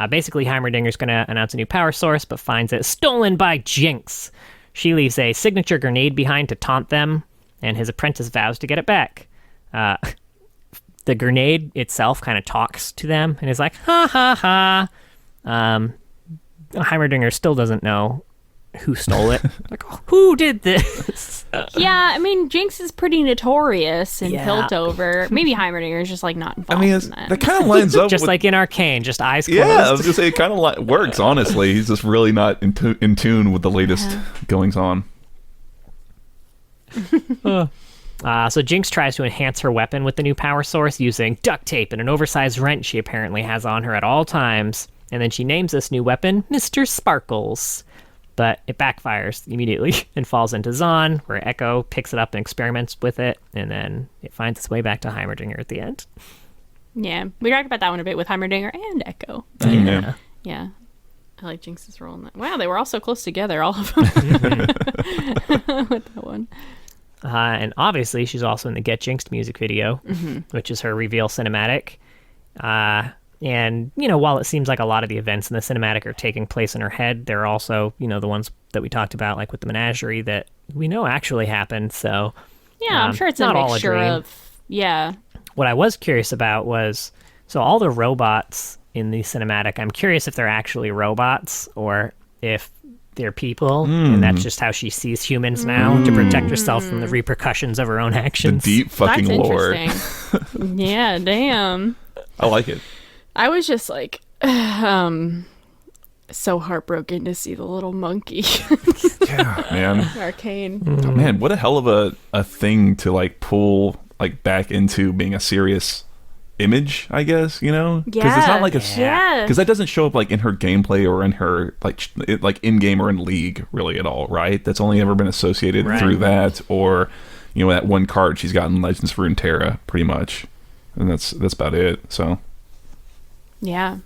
Basically, Heimerdinger's going to announce a new power source, but finds it stolen by Jinx. She leaves a signature grenade behind to taunt them, and his apprentice vows to get it back. The grenade itself kind of talks to them and is like, ha ha ha. Heimerdinger still doesn't know who stole it. Like, who did this? Yeah, I mean, Jinx is pretty notorious in Piltover. Maybe Heimerdinger is just like not involved in that. That kind of lines up just with, like in Arcane, just eyes closed. Yeah, I was going to say, it kind of works, honestly. He's just really not in tune with the latest goings on. So Jinx tries to enhance her weapon with the new power source using duct tape and an oversized wrench she apparently has on her at all times. And then she names this new weapon Mr. Sparkles. But it backfires immediately and falls into Zahn, where Echo picks it up and experiments with it. And then it finds its way back to Heimerdinger at the end. Yeah, we talked about that one a bit with Heimerdinger and Echo. Yeah. Yeah. I like Jinx's role in that. Wow, they were all so close together, all of them. With that one. And obviously, she's also in the Get Jinxed music video, which is her reveal cinematic. And, you know, while it seems like a lot of the events in the cinematic are taking place in her head, there are also, you know, the ones that we talked about, like with the menagerie, that we know actually happened. So, yeah, I'm sure it's not a all mixture of, yeah. What I was curious about was, so all the robots in the cinematic, I'm curious if they're actually robots or if they're people, and that's just how she sees humans now to protect herself from the repercussions of her own actions. The deep fucking That's lore. interesting. Yeah, damn. I like it. I was just like, so heartbroken to see the little monkey. Yeah, man. Arcane. Oh, man, what a hell of a thing to like pull like back into being a serious image, I guess, you know? Because it's not like because that doesn't show up like in her gameplay or in her like in game or in League really at all, right? That's only ever been associated through that, or you know, that one card she's got in Legends of Runeterra, pretty much, and that's about it. So yeah.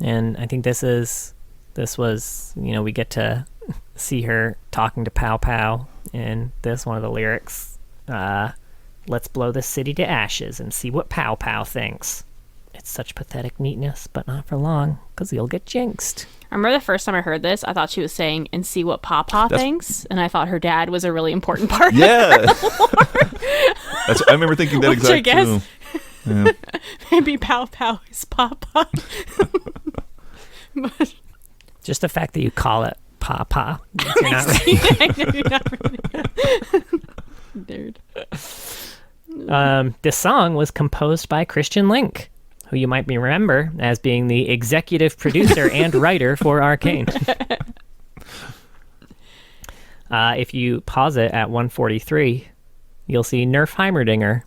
And I think this was, you know, we get to see her talking to Pow Pow in this, one of the lyrics. Let's blow this city to ashes and see what Pow Pow thinks. It's such pathetic neatness, but not for long, because you'll get jinxed. I remember the first time I heard this, I thought she was saying, and see what Papa thinks, and I thought her dad was a really important part. Yeah. I remember thinking that Which exact I guess too. Yeah. maybe Pow Pow is Papa. But Just the fact that you call it Papa. You're not I know you're not really Dude. This song was composed by Christian Link, who you might remember as being the executive producer and writer for Arcane. If you pause it at 143, you'll see Nerf Heimerdinger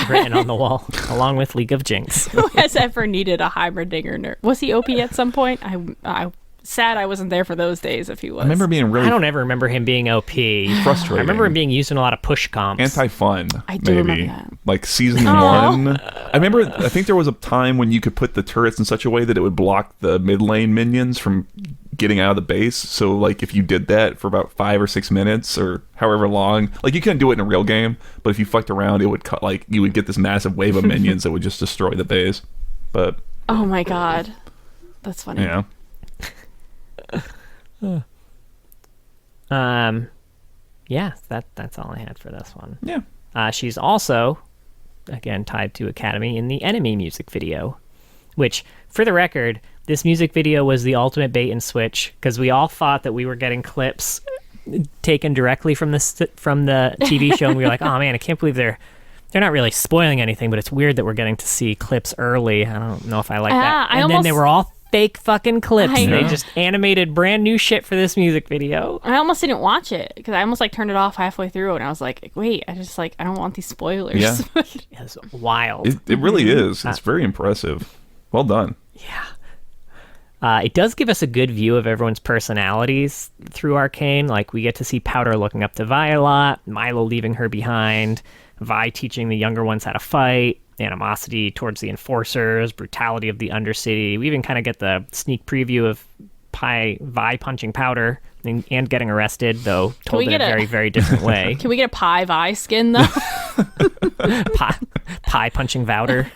written on the wall, along with League of Jinx. Who has ever needed a Heimerdinger nerd? Was he OP at some point? I sad I wasn't there for those days if he was. I remember being really I don't ever remember him being OP. frustrating. I remember him being used in a lot of push comps. Anti-fun. I do maybe. remember that. Like season Aw. 1. I think there was a time when you could put the turrets in such a way that it would block the mid lane minions from getting out of the base. So like if you did that for about 5 or 6 minutes or however long, like you couldn't do it in a real game, but if you fucked around, it would cut, like you would get this massive wave of minions that would just destroy the base. But Oh my god. That's funny. yeah. Yeah, that's all I had for this one. Yeah. She's also, again, tied to Academy in the Enemy music video, which, for the record, this music video was the ultimate bait and switch, because we all thought that we were getting clips taken directly from the TV show, and we were like, oh man, I can't believe they're not really spoiling anything, but it's weird that we're getting to see clips early. I don't know if I like that. And then they were all fake fucking clips. I They know. just animated brand new shit for this music video. I almost didn't watch it because I almost like turned it off halfway through and I was like, wait, I don't want these spoilers. Yeah. It's wild. It really is. It's very impressive. Well done. It does give us a good view of everyone's personalities through Arcane. Like, we get to see Powder looking up to Vi a lot, Milo leaving her behind, Vi teaching the younger ones how to fight, animosity towards the enforcers, brutality of the Undercity. We even kind of get the sneak preview of Vi punching Powder and getting arrested, though told in a very, very different way. Can we get a Pie Vi skin though? Pie punching Vouder.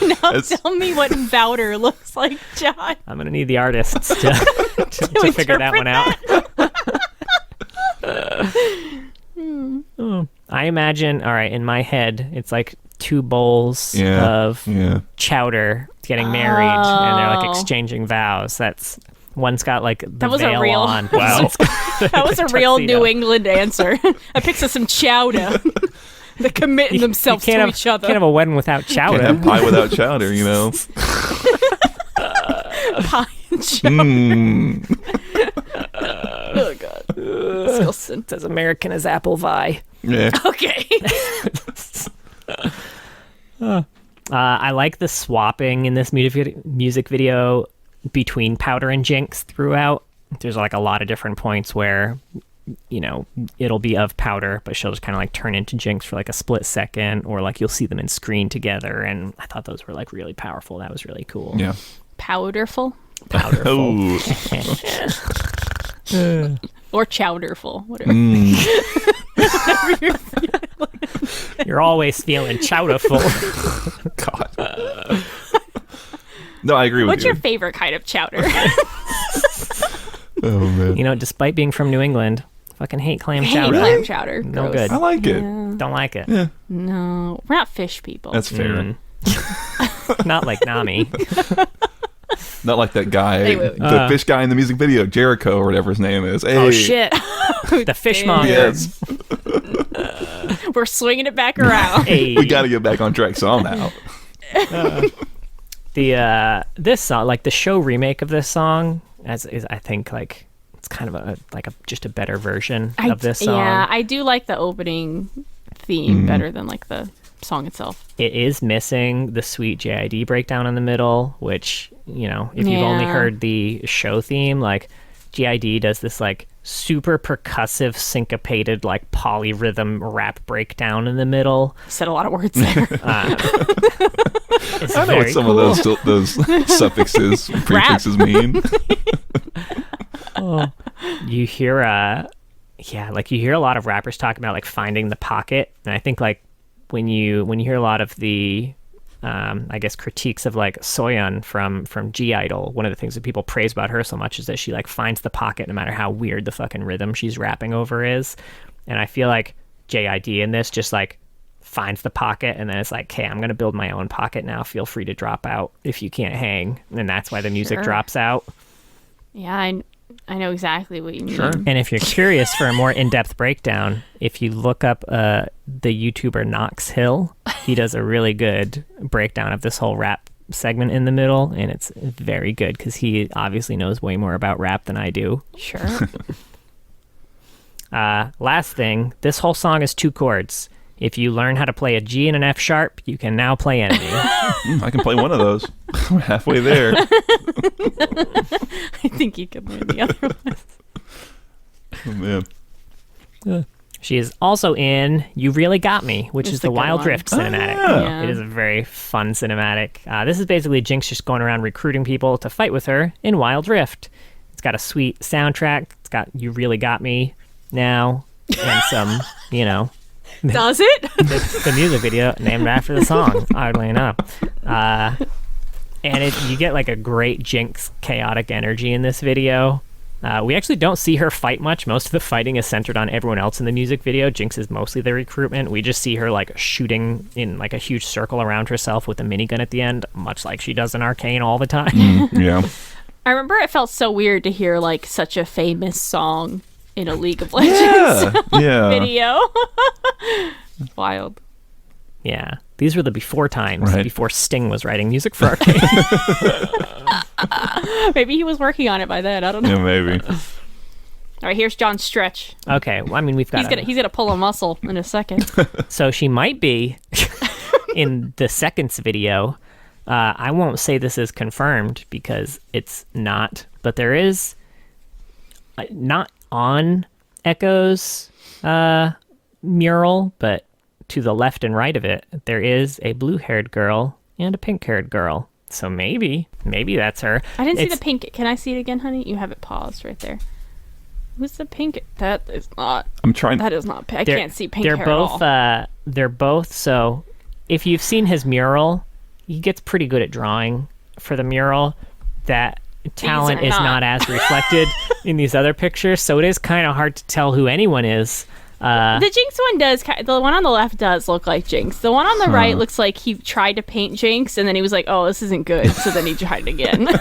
Now tell me what Vouder looks like, John. I'm going to need the artists to figure that one out. I imagine, all right, in my head, it's like 2 bowls of chowder getting married, and they're like exchanging vows. One's got like the veil on. Wow. That was a real New England answer. I picked up some chowder. They're committing themselves to each other. You can't have a wedding without chowder. Can't have pie without chowder, you know. Pie and chowder. Oh god. Disgusting. It's as American as apple vi. Yeah. Okay. I like the swapping in this music video between Powder and Jinx throughout. There's like a lot of different points where, you know, it'll be of Powder, but she'll just kind of like turn into Jinx for like a split second, or like you'll see them in screen together. And I thought those were like really powerful. That was really cool. Yeah. Powderful. Powderful. Or chowderful. Whatever. You're always feeling chowderful. God. No, I agree with you. What's your favorite kind of chowder? Oh man. You know, despite being from New England, fucking hate clam chowder. Clam chowder. No Gross. good. I like it. Don't like it. Yeah. No, we're not fish people. That's fair. Not like Nami. Not like that guy, Anyway. the fish guy in the music video, Jericho or whatever his name is. Hey. Oh shit! The fishmonger. Yes. We're swinging it back around. Hey. We got to get back on track somehow. This song, like the show remake of this song, is I think like it's kind of just a better version of this song. Yeah, I do like the opening theme better than like the song itself. It is missing the sweet JID breakdown in the middle, which, you know, if you've only heard the show theme, like JID does this like super percussive, syncopated, like polyrhythm rap breakdown in the middle. Said a lot of words there. It's I know what some cool. of those suffixes, prefixes mean. You hear you hear a lot of rappers talking about like finding the pocket, and I think like when you hear a lot of the I guess critiques of like Soyeon from G-Idol, one of the things that people praise about her so much is that she like finds the pocket no matter how weird the fucking rhythm she's rapping over is. And I feel like JID in this just like finds the pocket and then it's like, hey, I'm gonna build my own pocket now. Feel free to drop out if you can't hang. And that's why the music drops out. Yeah, I know exactly what you mean. Sure. And if you're curious for a more in-depth breakdown, if you look up the YouTuber Knox Hill, he does a really good breakdown of this whole rap segment in the middle, and it's very good because he obviously knows way more about rap than I do. Sure. Last thing, this whole song is 2 chords. If you learn how to play a G and an F sharp, you can now play Enemy. I can play one of those. I'm halfway there. I think you could learn the other ones. Oh, man. She is also in You Really Got Me, which It's is the a good Wild one. Rift cinematic. Yeah. It is a very fun cinematic. This is basically Jinx just going around recruiting people to fight with her in Wild Rift. It's got a sweet soundtrack. It's got You Really Got Me now and some, Does it? the music video named after the song, oddly enough. And you get like a great Jinx chaotic energy in this video. We actually don't see her fight much. Most of the fighting is centered on everyone else in the music video. Jinx is mostly the recruitment. We just see her like shooting in like a huge circle around herself with a minigun at the end, much like she does in Arcane all the time. Yeah. I remember it felt so weird to hear like such a famous song in a League of Legends Yeah. video. Wild. Yeah. These were the before times, Right. before Sting was writing music for Arcane. Maybe he was working on it by then. I don't know. Yeah, maybe. All right, here's John's stretch. Okay, well, I mean, we've got He's gonna pull a muscle in a second. So she might be in the seconds video. I won't say this is confirmed because it's not, but there is not on Echo's mural, but to the left and right of it, there is a blue-haired girl and a pink-haired girl. So maybe that's her. I didn't see the pink. Can I see it again, honey? You have it paused right there. Who's the pink? That is not. I'm trying. That is not. I can't see pink They're hair both. at all. They're both. So, if you've seen his mural, he gets pretty good at drawing for the mural. That talent are is not. not as reflected in these other pictures, so it is kind of hard to tell who anyone is. The Jinx one does. The one on the left does look like Jinx. The one on the right looks like he tried to paint Jinx, and then he was like, "Oh, this isn't good." So then he tried again. I'm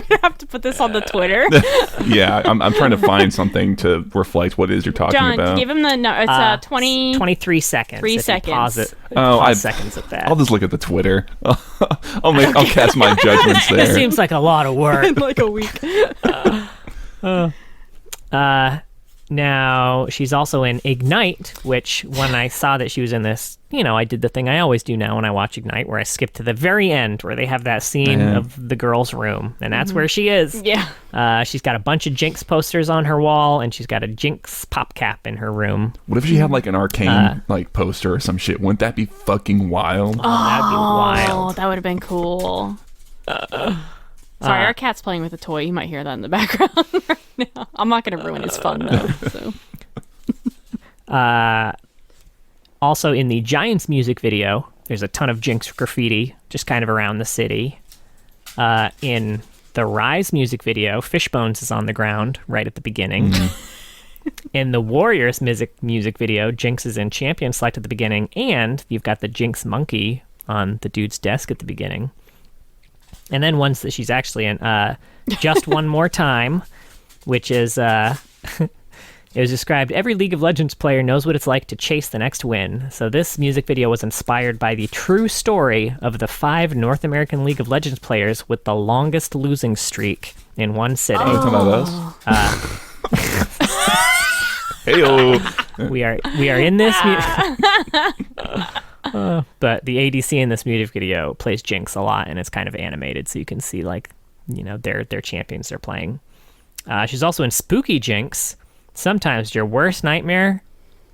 gonna have to put this on the Twitter. Yeah, I'm trying to find something to reflect what it is you're talking John, about. give him the no. It's 23 seconds. 3 if you seconds. Pause it. Oh, Pause seconds at that. I'll just look at the Twitter. I'll cast my judgments It there. seems like a lot of work. in like a week. Now, she's also in Ignite, which when I saw that she was in this, I did the thing I always do now when I watch Ignite, where I skip to the very end where they have that scene of the girl's room, and that's where she is. Yeah. She's got a bunch of Jinx posters on her wall, and she's got a Jinx pop cap in her room. What if she had like an Arcane like poster or some shit? Wouldn't that be fucking wild? That'd be Oh, wild. that would have been cool. Sorry, our cat's playing with a toy. You might hear that in the background right now. I'm not going to ruin his fun, though. So. Also, in the Giants music video, there's a ton of Jinx graffiti just kind of around the city. In the Rise music video, Fishbones is on the ground right at the beginning. In the Warriors music video, Jinx is in Champion Select at the beginning, and you've got the Jinx monkey on the dude's desk at the beginning. And then ones that she's actually in, Just One More Time, which is, it was described, every League of Legends player knows what it's like to chase the next win. So this music video was inspired by the true story of the 5 North American League of Legends players with the longest losing streak in one sitting. Are you talking about us? Heyo. We are in this... but the ADC in this music video plays Jinx a lot, and it's kind of animated, so you can see like, their champions they're playing. She's also in Spooky Jinx. Sometimes your worst nightmare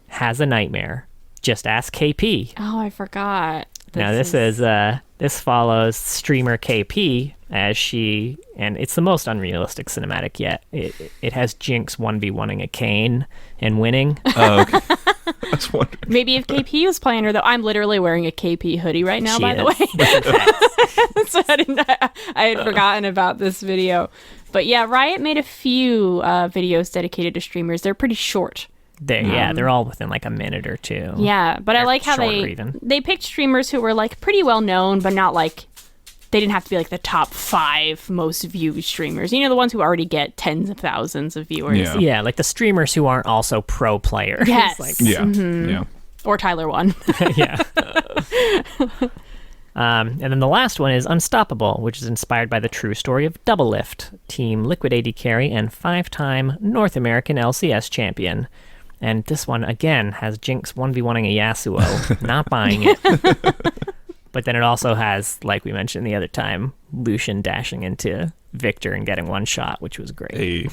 has a nightmare. Just ask KP. Oh, I forgot. This follows streamer KP as she, and it's the most unrealistic cinematic yet. It has Jinx 1v1ing a Kane and winning. Oh, okay. That's wonderful. Maybe if KP was playing her, though. I'm literally wearing a KP hoodie right now, She by the is. way. So I had forgotten about this video. But yeah, Riot made a few videos dedicated to streamers. They're pretty short. They're all within like a minute or two. Yeah, but I like how shorter even. they picked streamers who were like pretty well known, but not like they didn't have to be like the top 5 most viewed streamers. You know, the ones who already get tens of thousands of viewers. Yeah. Yeah, like the streamers who aren't also pro players. Yes. Like, Yeah. Yeah. Or Tyler One. yeah. And then the last one is Unstoppable, which is inspired by the true story of Doublelift, Team Liquid AD Carry and 5-time North American LCS champion. And this one, again, has Jinx 1v1ing a Yasuo, not buying it. But then it also has, like we mentioned the other time, Lucian dashing into Victor and getting one shot, which was great. Hey.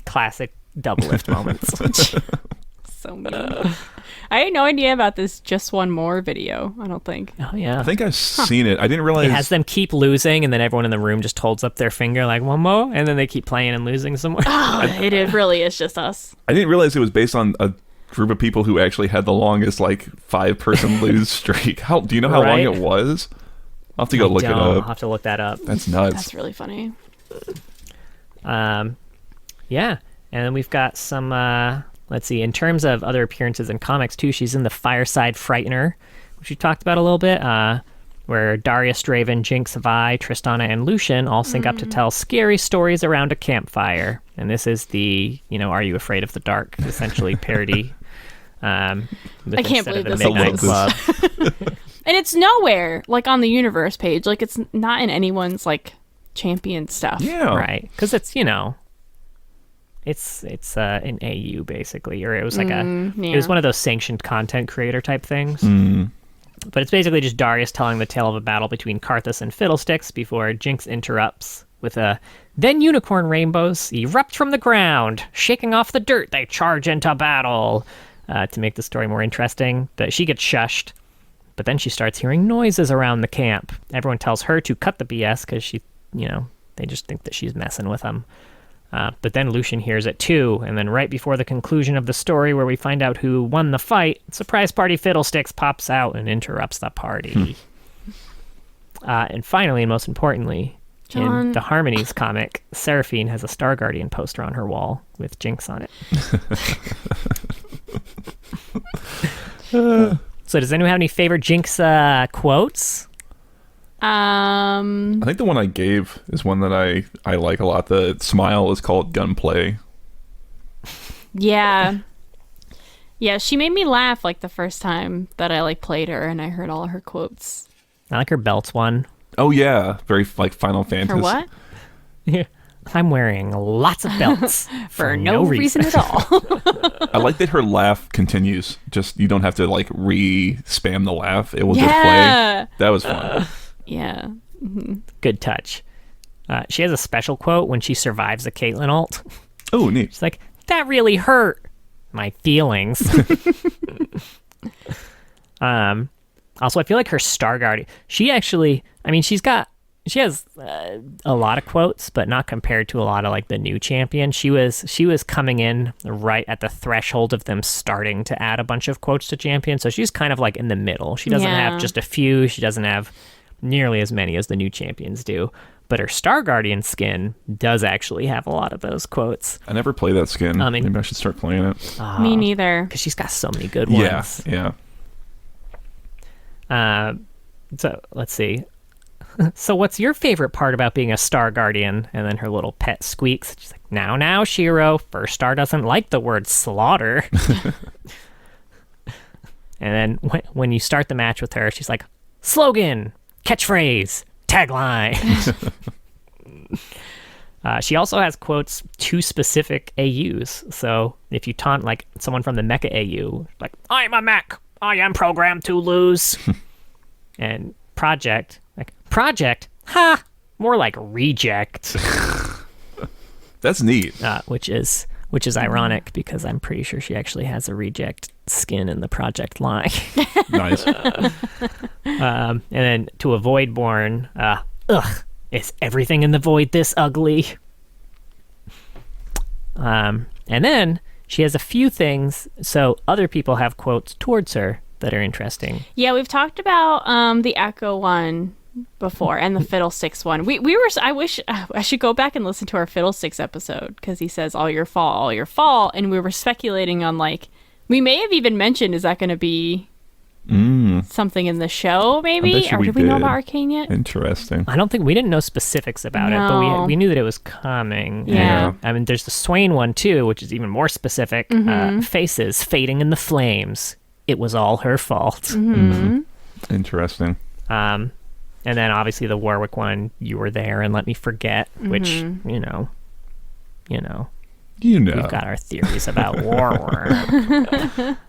Classic Doublelift moments. So mean. I had no idea about this Just One More video, I don't think. Oh, yeah. I think I've seen it. I didn't realize. It has them keep losing, and then everyone in the room just holds up their finger like, one more, and then they keep playing and losing some more. It really is just us. I didn't realize it was based on a group of people who actually had the longest, like, 5-person lose streak. Do you know how long Right? it was? I'll have to go look it I'll up. have to look that up. That's nuts. That's really funny. Yeah, and then we've got some, let's see, in terms of other appearances in comics, too, she's in the Fireside Frightener, which we talked about a little bit, where Darius, Draven, Jinx, Vi, Tristana, and Lucian all sync up to tell scary stories around a campfire. And this is the, Are You Afraid of the Dark, essentially parody. I can't believe this Midnight exists. Club. And it's nowhere, like, on the universe page. Like, it's not in anyone's, like, champion stuff. Yeah. Right, because it's, it's an AU, basically, or it was like it was one of those sanctioned content creator type things. But it's basically just Darius telling the tale of a battle between Karthus and Fiddlesticks before Jinx interrupts with a, then unicorn rainbows erupt from the ground, shaking off the dirt, they charge into battle, to make the story more interesting. But she gets shushed, but then she starts hearing noises around the camp. Everyone tells her to cut the BS because she, they just think that she's messing with them. But then Lucian hears it too, and then right before the conclusion of the story where we find out who won the fight, Surprise Party Fiddlesticks pops out and interrupts the party. And finally, and most importantly, in the Harmonies comic, Seraphine has a Star Guardian poster on her wall with Jinx on it. So does anyone have any favorite Jinx quotes? I think the one I gave is one that I like a lot. The smile is called gunplay. Yeah. Yeah, she made me laugh, like, the first time that I, like, played her and I heard all her quotes. I like her belts one. Oh, yeah. Very, like, Final Fantasy. Her what? I'm wearing lots of belts For no reason at all. I like that her laugh continues. Just, you don't have to, like, re-spam the laugh. It will just Yeah. play. That was fun. Yeah. Good touch. She has a special quote when she survives a Caitlyn ult. Oh, neat. She's like, that really hurt my feelings. Also, I feel like her Star Guardian, she actually, she has a lot of quotes, but not compared to a lot of like the new champion. She was coming in right at the threshold of them starting to add a bunch of quotes to champion. So she's kind of like in the middle. She doesn't have just a few. She doesn't have nearly as many as the new champions do. But her Star Guardian skin does actually have a lot of those quotes. I never play that skin. Maybe I should start playing it. Me neither. Because she's got so many good ones. Yeah. So let's see. So what's your favorite part about being a Star Guardian? And then her little pet squeaks. She's like, now, Shiro. First Star doesn't like the word slaughter. And then when you start the match with her, she's like, slogan, catchphrase, tagline. She also has quotes to specific AUs. So if you taunt like someone from the Mecha AU, like, I'm a mech. I am programmed to lose. And Project, like, Project? Ha! More like reject. That's neat. Which is ironic because I'm pretty sure she actually has a reject skin in the Project line. Nice. And then to avoid Born, is everything in the void this ugly? And then She has a few things, so other people have quotes towards her that are interesting. Yeah, we've talked about the Echo one before and the Fiddlesticks one. We were. I wish I should go back and listen to our Fiddlesticks episode because he says all your fault, and we were speculating on like we may have even mentioned is that going to be something in the show maybe, or did we know about Arcane yet? Interesting. I don't think we didn't know specifics about it, but we knew that it was coming. Yeah. I mean, there's the Swain one too, which is even more specific. Faces fading in the flames. It was all her fault. Interesting. And then obviously the Warwick one, you were there and let me forget, which you know. We've got our theories about Warwick.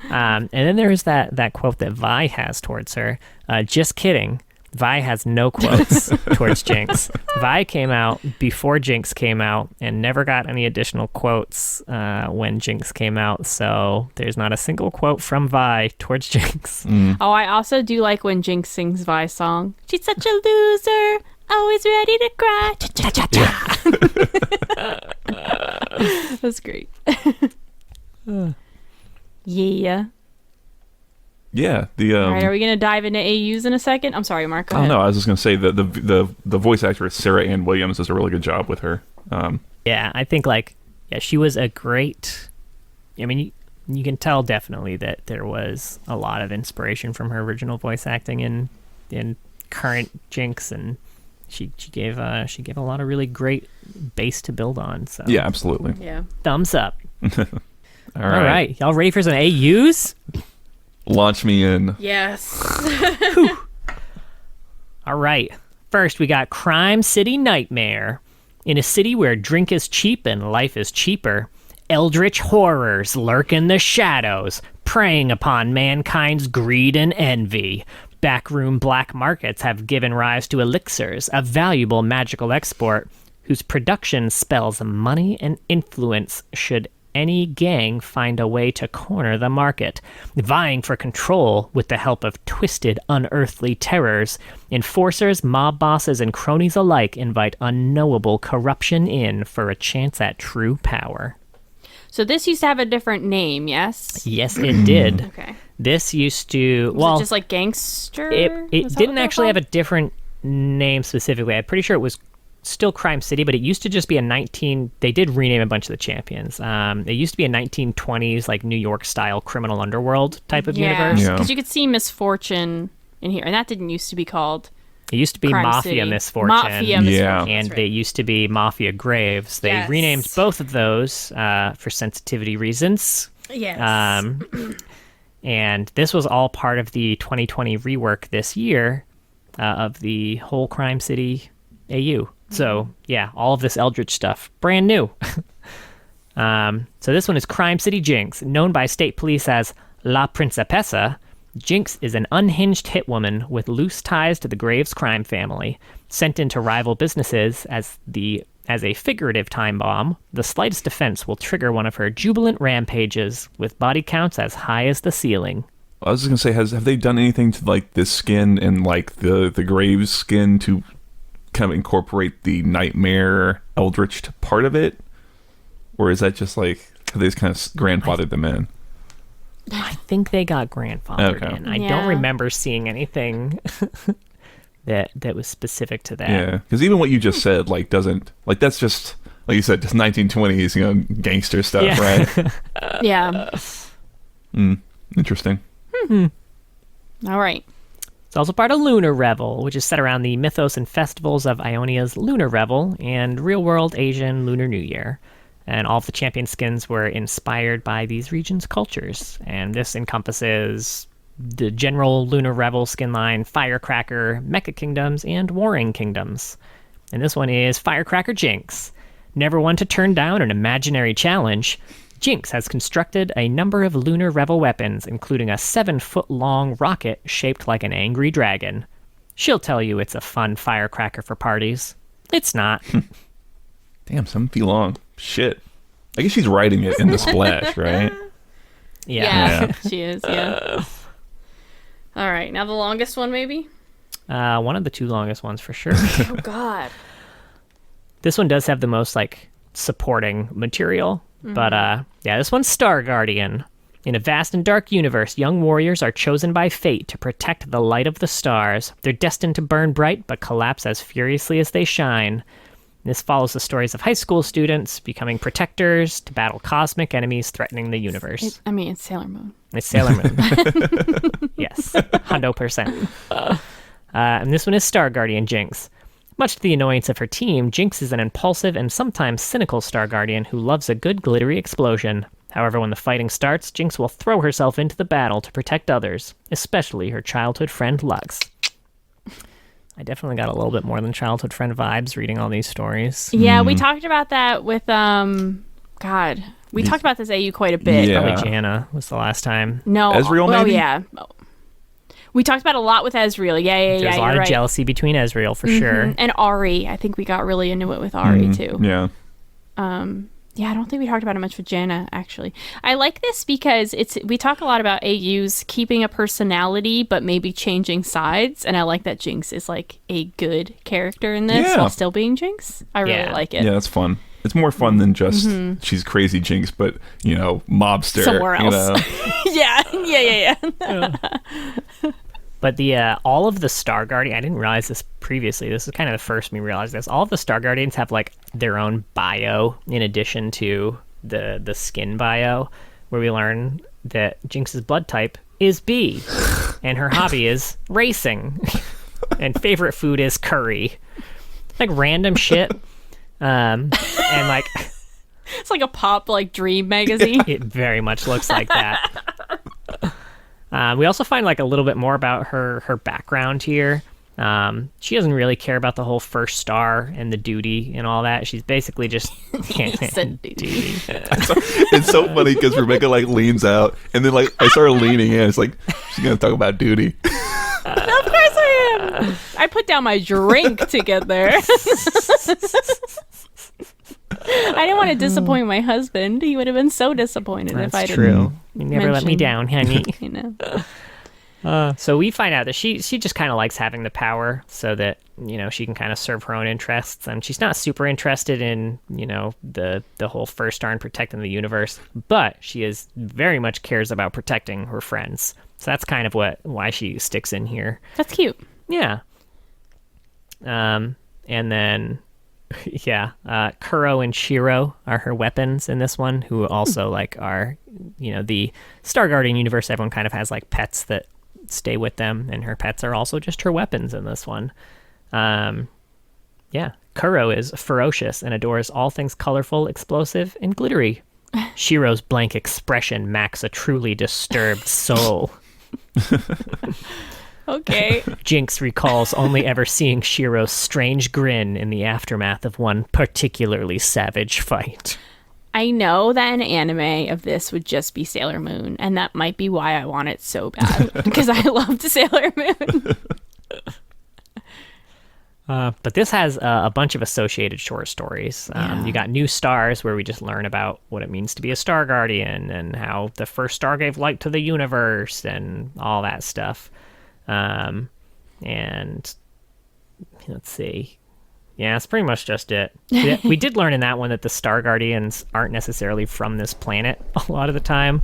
And then there's that quote that Vi has towards her. Just kidding. Vi has no quotes towards Jinx. Vi came out before Jinx came out and never got any additional quotes when Jinx came out. So there's not a single quote from Vi towards Jinx. Oh, I also do like when Jinx sings Vi's song. She's such a loser, always ready to cry. Cha-cha-cha-cha. That's great. Yeah. Yeah. All right, are we going to dive into AUs in a second? I'm sorry, Mark. Go ahead. No, I was just going to say that the voice actress Sarah Ann Williams does a really good job with her. Yeah, I think she was a great. I mean, you can tell definitely that there was a lot of inspiration from her original voice acting in current Jinx, and she gave a lot of really great base to build on. So yeah, absolutely. Yeah. Thumbs up. All All right, y'all ready for some AUs? Launch me in. Yes. All right. First, we got Crime City Nightmare. In a city where drink is cheap and life is cheaper, eldritch horrors lurk in the shadows, preying upon mankind's greed and envy. Backroom black markets have given rise to elixirs, a valuable magical export whose production spells money and influence should any gang find a way to corner the market. Vying for control with the help of twisted, unearthly terrors, enforcers, mob bosses, and cronies alike invite unknowable corruption in for a chance at true power. So this used to have a different name, yes? Yes, it did. Okay. This used to... Was it just like Gangster? It didn't actually have a different name specifically. I'm pretty sure it was still Crime City, but it used to just be they did rename a bunch of the champions. It used to be a 1920s like New York style criminal underworld type of universe. Yeah, because you could see Misfortune in here, and that didn't used to be called. It used to be Crime Mafia City. Misfortune. Mafia Misfortune. Yeah. And they used to be Mafia Graves. They renamed both of those for sensitivity reasons. Yes. And this was all part of the 2020 rework this year of the whole Crime City AU. So, yeah, all of this Eldritch stuff, brand new. So this one is Crime City Jinx. Known by state police as La Principessa, Jinx is an unhinged hitwoman with loose ties to the Graves crime family. Sent into rival businesses as a figurative time bomb, the slightest offense will trigger one of her jubilant rampages with body counts as high as the ceiling. I was just going to say, have they done anything to like this skin and like the Graves skin to kind of incorporate the nightmare eldritch part of it, or is that just like they just kind of grandfathered them in? I think they got grandfathered in. I don't remember seeing anything that was specific to that. Yeah, because even what you just said doesn't that's just like you said, just 1920s gangster stuff, right? Yeah. Interesting. All right. It's also part of Lunar Revel, which is set around the mythos and festivals of Ionia's Lunar Revel and real-world Asian Lunar New Year. And all of the champion skins were inspired by these regions' cultures. And this encompasses the general Lunar Revel skin line, Firecracker, Mecha Kingdoms, and Warring Kingdoms. And this one is Firecracker Jinx. Never one to turn down an imaginary challenge, Jinx has constructed a number of Lunar Revel weapons, including a 7-foot-long rocket shaped like an angry dragon. She'll tell you it's a fun firecracker for parties. It's not. Damn, 7 feet long. Shit. I guess she's writing it in the splash, right? Yeah. She is, yeah. All right, now the longest one, maybe? One of the 2 longest ones for sure. Oh, God. This one does have the most, supporting material. But yeah, this one's Star Guardian. In a vast and dark universe, young warriors are chosen by fate to protect the light of the stars. They're destined to burn bright, but collapse as furiously as they shine. This follows the stories of high school students becoming protectors to battle cosmic enemies threatening the universe. It's Sailor Moon. It's Sailor Moon. Yes, 100%. And this one is Star Guardian Jinx. Much to the annoyance of her team, Jinx is an impulsive and sometimes cynical Star Guardian who loves a good glittery explosion. However, when the fighting starts, Jinx will throw herself into the battle to protect others, especially her childhood friend Lux. I definitely got a little bit more than childhood friend vibes reading all these stories. Yeah, we talked about that with, we talked about this AU quite a bit. Yeah. Probably Jana was the last time. No. Ezreal, maybe? Oh, yeah. We talked about a lot with Ezreal. Yeah. There's a lot of jealousy between Ezreal, for sure. And Ari. I think we got really into it with Ari, too. Yeah. Yeah, I don't think we talked about it much with Jana, actually. I like this because we talk a lot about AUs keeping a personality, but maybe changing sides. And I like that Jinx is like a good character in this while still being Jinx. I really like it. Yeah, that's fun. It's more fun than just she's crazy Jinx, but, mobster. Somewhere else. Yeah. But all of the Star Guardian, I didn't realize this previously. This is kind of the first me realize this. All of the Star Guardians have like their own bio in addition to the skin bio, where we learn that Jinx's blood type is B, and her hobby is racing, and favorite food is curry. Like random shit, and like it's like a pop Dream magazine. It very much looks like that. We also find like a little bit more about her background here. She doesn't really care about the whole first star and the duty and all that. She's basically just duty. It's so funny because Rebecca leans out, and then I started leaning in. It's like she's gonna talk about duty. Of course I am. I put down my drink to get there. I didn't want to disappoint my husband. He would have been so disappointed if I didn't. That's true. You never let me down, honey. I know. So we find out that she just kind of likes having the power so that, she can kind of serve her own interests. And she's not super interested in, the whole first star and protecting the universe, but she is very much cares about protecting her friends. So that's kind of why she sticks in here. That's cute. Yeah. And then... Yeah, Kuro and Shiro are her weapons in this one, who also are, the Star Guardian universe. Everyone kind of has pets that stay with them, and her pets are also just her weapons in this one. Yeah, Kuro is ferocious and adores all things colorful, explosive, and glittery. Shiro's blank expression macks a truly disturbed soul. Okay. Jinx recalls only ever seeing Shiro's strange grin in the aftermath of one particularly savage fight. I know that an anime of this would just be Sailor Moon, and that might be why I want it so bad, because I loved Sailor Moon. But this has a bunch of associated short stories. You got New Stars, where we just learn about what it means to be a Star Guardian and how the first star gave light to the universe and all that stuff. And let's see. Yeah, that's pretty much just it. We did learn in that one that the Star Guardians aren't necessarily from this planet a lot of the time.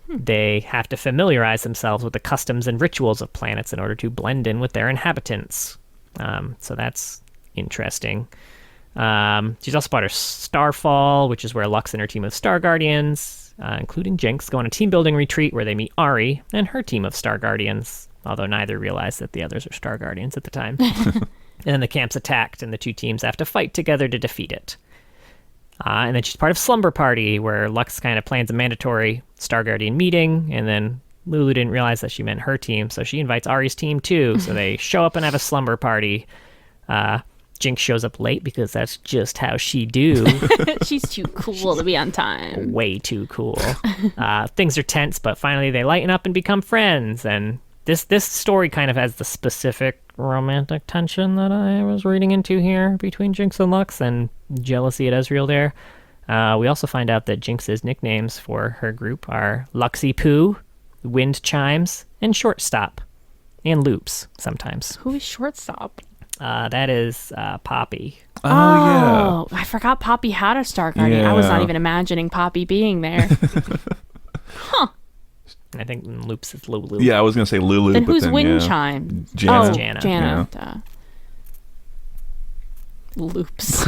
They have to familiarize themselves with the customs and rituals of planets in order to blend in with their inhabitants. So that's interesting. She's also part of Starfall, which is where Lux and her team of Star Guardians, including Jinx, go on a team-building retreat where they meet Ari and her team of Star Guardians, although neither realize that the others are Star Guardians at the time. And then the camp's attacked, and the two teams have to fight together to defeat it. And then she's part of Slumber Party, where Lux kind of plans a mandatory Star Guardian meeting, and then Lulu didn't realize that she meant her team, so she invites Ari's team too, so they show up and have a slumber party. Jinx shows up late because that's just how she do. She's too cool to be on time. Way too cool. Things are tense, but finally they lighten up and become friends, and this story kind of has the specific romantic tension that I was reading into here between Jinx and Lux, and jealousy at Ezreal there. We also find out that Jinx's nicknames for her group are Luxy Poo, Wind Chimes, and Shortstop, and Loops sometimes. Who is Shortstop? That is Poppy. Oh, I forgot Poppy had a Star Guardian. I was not Yeah. even imagining Poppy being there. I think Loops is Lulu. Yeah, I was going to say Lulu. Then but who's then, Wind yeah. Chime? Janna. Oh, Janna. Janna. Duh. Loops.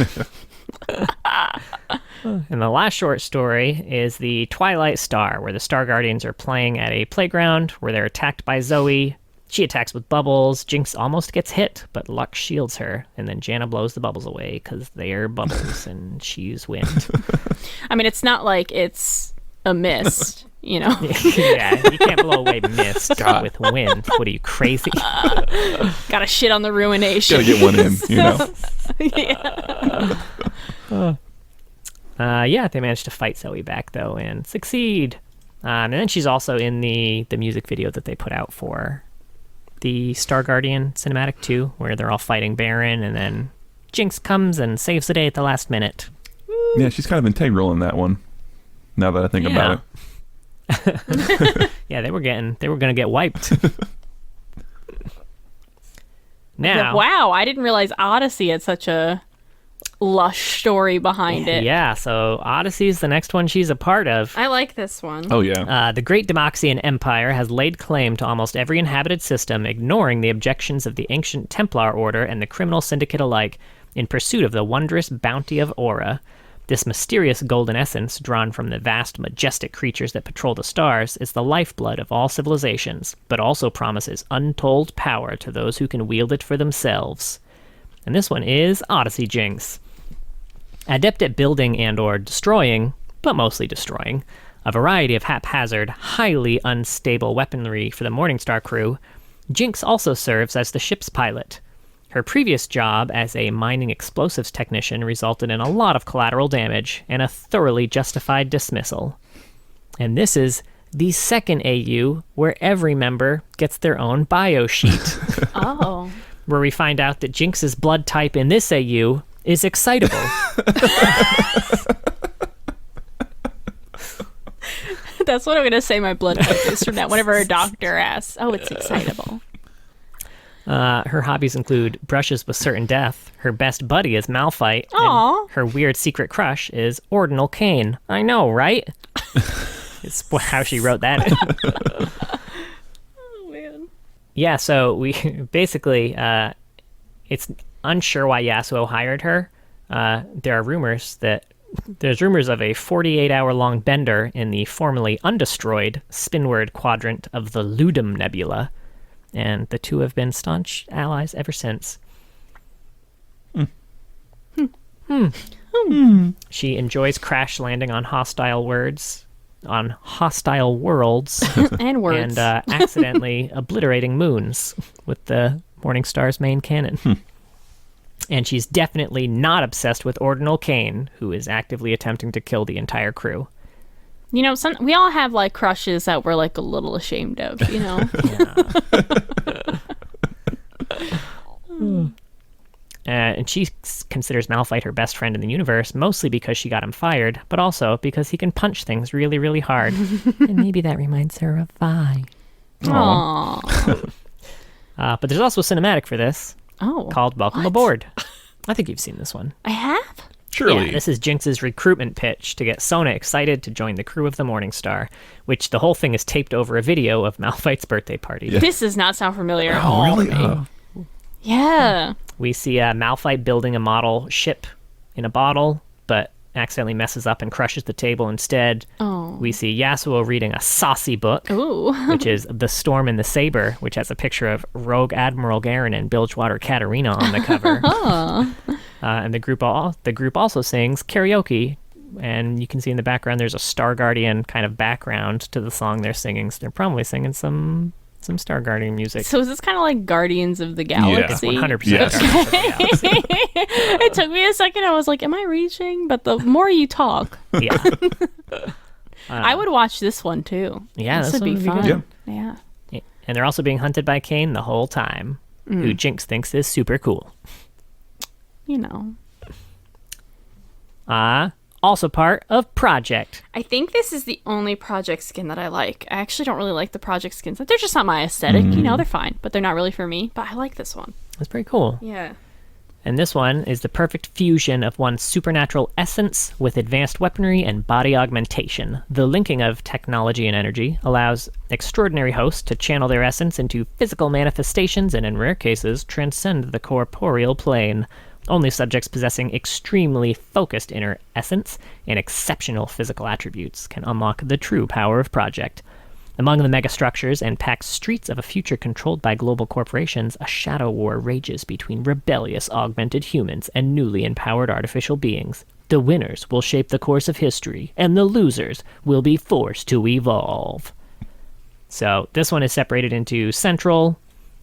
And the last short story is the Twilight Star, where the Star Guardians are playing at a playground where they're attacked by Zoe. She attacks with bubbles. Jinx almost gets hit, but Luck shields her. And then Janna blows the bubbles away because they're bubbles and she's wind. I mean, it's not like it's a mist, you know? Yeah, you can't blow away mist with wind. What are you, crazy? Gotta shit on the ruination. Gotta get one in, you know. Yeah. They managed to fight Zoe back, though, and succeed. And then she's also in the music video that they put out for the Star Guardian cinematic 2, where they're all fighting Baron, and then Jinx comes and saves the day at the last minute. Yeah, she's kind of integral in that one, now that I think about it. Yeah, they were gonna get wiped. Now, Wow, I didn't realize Odyssey had such a lush story behind it. yeah, so Odyssey's the next one she's a part of. I like this one. Oh, yeah. The Great Demoxian Empire has laid claim to almost every inhabited system, ignoring the objections of the ancient Templar Order and the criminal syndicate alike, in pursuit of the wondrous bounty of Aura. This mysterious golden essence, drawn from the vast, majestic creatures that patrol the stars, is the lifeblood of all civilizations, but also promises untold power to those who can wield it for themselves. And this one is Odyssey Jinx. Adept at building and or destroying, but mostly destroying, a variety of haphazard, highly unstable weaponry for the Morningstar crew, Jinx also serves as the ship's pilot. Her previous job as a mining explosives technician resulted in a lot of collateral damage and a thoroughly justified dismissal. And this is the second AU where every member gets their own bio sheet, Oh. where we find out that Jinx's blood type in this AU is excitable. That's what I'm going to say my blood type is from that whenever a doctor asks. Oh, it's excitable. Her hobbies include brushes with certain death. Her best buddy is Malphite. Aw. And her weird secret crush is Ordinal Cain. I know, right? It's how she wrote that in. Oh, man. Yeah, so we basically, it's unsure why Yasuo hired her. There's rumors of a 48-hour-long bender in the formerly undestroyed Spinward quadrant of the Ludum Nebula, and the two have been staunch allies ever since. She enjoys crash landing on hostile worlds, and And words. accidentally obliterating moons with the Morningstar's main cannon. And she's definitely not obsessed with Ordinal Cain, who is actively attempting to kill the entire crew. You know, we all have, like, crushes that we're, like, a little ashamed of, you know? And she considers Malphite her best friend in the universe, mostly because she got him fired, but also because he can punch things really, really hard. And maybe that reminds her of Vi. Aww. But there's also a cinematic for this Oh. called Welcome Aboard. I think you've seen this one. I have? Surely. Yeah, this is Jinx's recruitment pitch to get Sona excited to join the crew of the Morningstar, which the whole thing is taped over a video of Malphite's birthday party. Yeah. This does not sound familiar at Oh, all. really? to me. Yeah. We see Malphite building a model ship in a bottle, but accidentally messes up and crushes the table instead. Oh. We see Yasuo reading a saucy book, Ooh. which is The Storm and the Saber, which has a picture of Rogue Admiral Garen and Bilgewater Katarina on the cover. And the group also sings karaoke, and you can see in the background there's a Star Guardian kind of background to the song they're singing. So they're probably singing some Star Guardian music. So is this kind of like Guardians of the Galaxy? 100% Yes. Guardians of the Galaxy. It took me a second. I was like, am I reaching? But the more you talk, Yeah. I would watch this one too. Yeah, this this would be one would fun. be good. Yeah. And they're also being hunted by Cain the whole time, who Jinx thinks is super cool. You know. Also part of Project. I think this is the only project skin that I like. I actually don't really like the project skins. They're just not my aesthetic. You know, they're fine, but they're not really for me. But I like this one. That's pretty cool. Yeah. And this one is the perfect fusion of one's supernatural essence with advanced weaponry and body augmentation. The linking of technology and energy allows extraordinary hosts to channel their essence into physical manifestations and, in rare cases, transcend the corporeal plane. Only subjects possessing extremely focused inner essence and exceptional physical attributes can unlock the true power of Project. Among the megastructures and packed streets of a future controlled by global corporations, a shadow war rages between rebellious augmented humans and newly empowered artificial beings. The winners will shape the course of history, and the losers will be forced to evolve. So this one is separated into Central,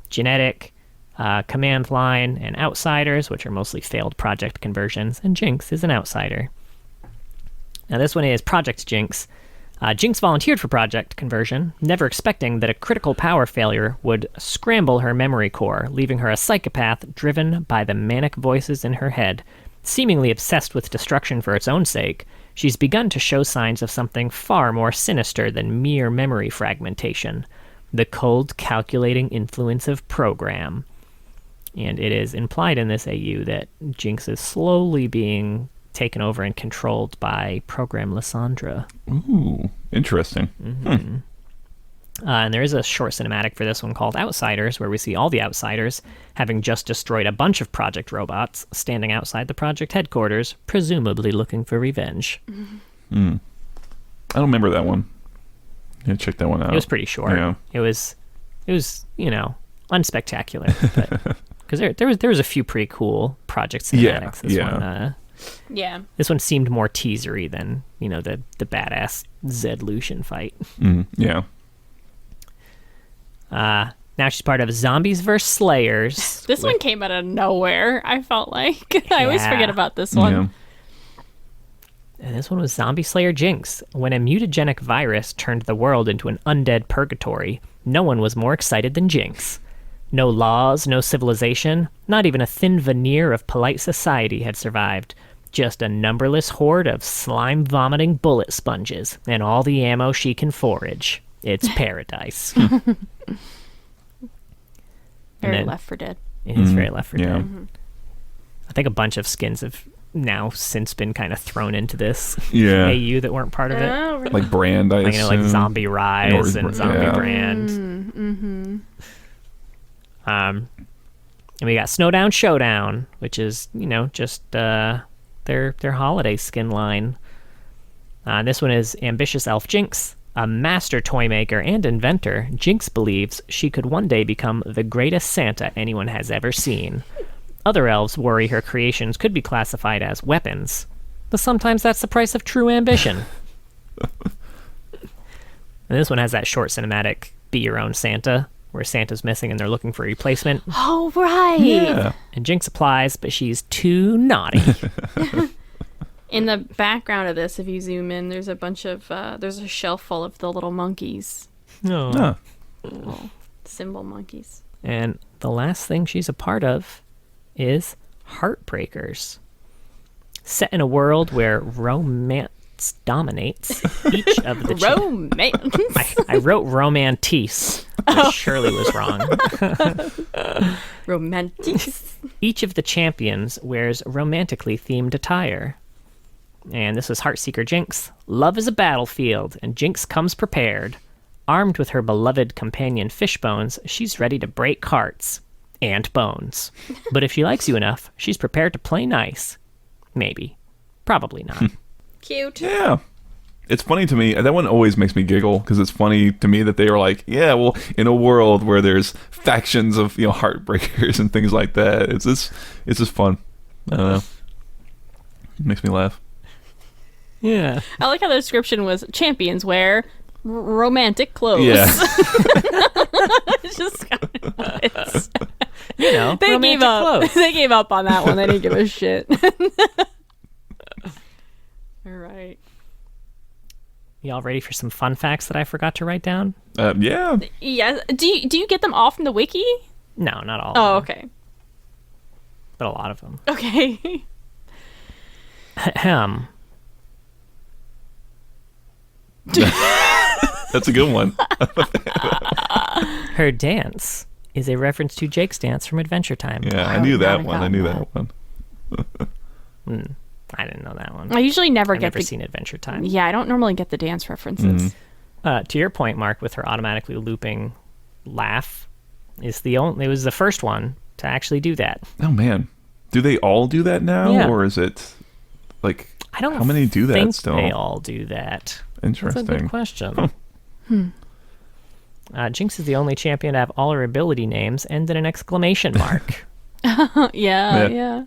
Genetic, Command Line, and Outsiders, which are mostly failed project conversions, and Jinx is an outsider. Now this one is Project Jinx. Jinx volunteered for project conversion, never expecting that a critical power failure would scramble her memory core, leaving her a psychopath driven by the manic voices in her head. Seemingly obsessed with destruction for its own sake, she's begun to show signs of something far more sinister than mere memory fragmentation, the cold, calculating influence of program. And it is implied in this AU that Jinx is slowly being taken over and controlled by Program Lysandra. Ooh, interesting. Mm-hmm. And there is a short cinematic for this one called Outsiders, where we see all the Outsiders having just destroyed a bunch of Project robots standing outside the Project headquarters, presumably looking for revenge. I don't remember that one. Yeah, check that one out. It was pretty short. Yeah. It was unspectacular, because there was a few pretty cool Project cinematics. This one seemed more teasery than the badass Zed Lucian fight. Yeah. Now she's part of Zombies vs. Slayers. This one came out of nowhere, I felt like. I always forget about this one. Yeah. And this one was Zombie Slayer Jinx. When a mutagenic virus turned the world into an undead purgatory, no one was more excited than Jinx. No laws, no civilization, not even a thin veneer of polite society had survived. Just a numberless horde of slime-vomiting bullet sponges and all the ammo she can forage. It's paradise. Very Left 4 Dead. It is very Left 4 Dead. Mm-hmm. I think a bunch of skins have now since been kind of thrown into this AU that weren't part of it. Oh, really? Like Brand, I assume. Like Zombie Rise and Zombie Brand. Mm-hmm. And we got Snowdown Showdown, which is, just their holiday skin line. This one is Ambitious Elf Jinx. A master toy maker and inventor, Jinx believes she could one day become the greatest Santa anyone has ever seen. Other elves worry her creations could be classified as weapons, but sometimes that's the price of true ambition. And this one has that short cinematic, Be Your Own Santa, where Santa's missing and they're looking for a replacement. Oh, right. Yeah. And Jinx applies, but she's too naughty. In the background of this, if you zoom in, there's a bunch of, there's a shelf full of the little monkeys. No. Huh. Little symbol monkeys. And the last thing she's a part of is Heartbreakers. Set in a world where romance dominates, each of the... Romance! I wrote romantice, which surely was wrong. Romantice. Each of the champions wears romantically themed attire. And this is Heartseeker Jinx. Love is a battlefield, and Jinx comes prepared. Armed with her beloved companion Fishbones, she's ready to break hearts. And bones. But if she likes you enough, she's prepared to play nice. Maybe. Probably not. Cute. Yeah. It's funny to me. That one always makes me giggle because it's funny to me that they were like, yeah, well, in a world where there's factions of, heartbreakers and things like that, it's just fun. I don't know. It makes me laugh. Yeah. I like how the description was champions wear romantic clothes. Yeah. It's just kind of nice. They gave up. Clothes. They gave up on that one. They didn't give a shit. All right. Y'all ready for some fun facts that I forgot to write down? Yeah. Yes. Do you get them all from the wiki? No, not all. Oh, of them, okay. but a lot of them. Okay. Ahem. That's a good one. Her dance is a reference to Jake's dance from Adventure Time. Yeah, I knew that one. I knew that one. I didn't know that one. I usually never I've get never seen Adventure Time. Yeah, I don't normally get the dance references. To your point, Mark, with her automatically looping laugh, it was the first one to actually do that. Oh man, do they all do that now, Yeah. or is it like I don't how many do that think still? they all do that. Interesting. That's a good question. Jinx is the only champion to have all her ability names end in an exclamation mark. Yeah.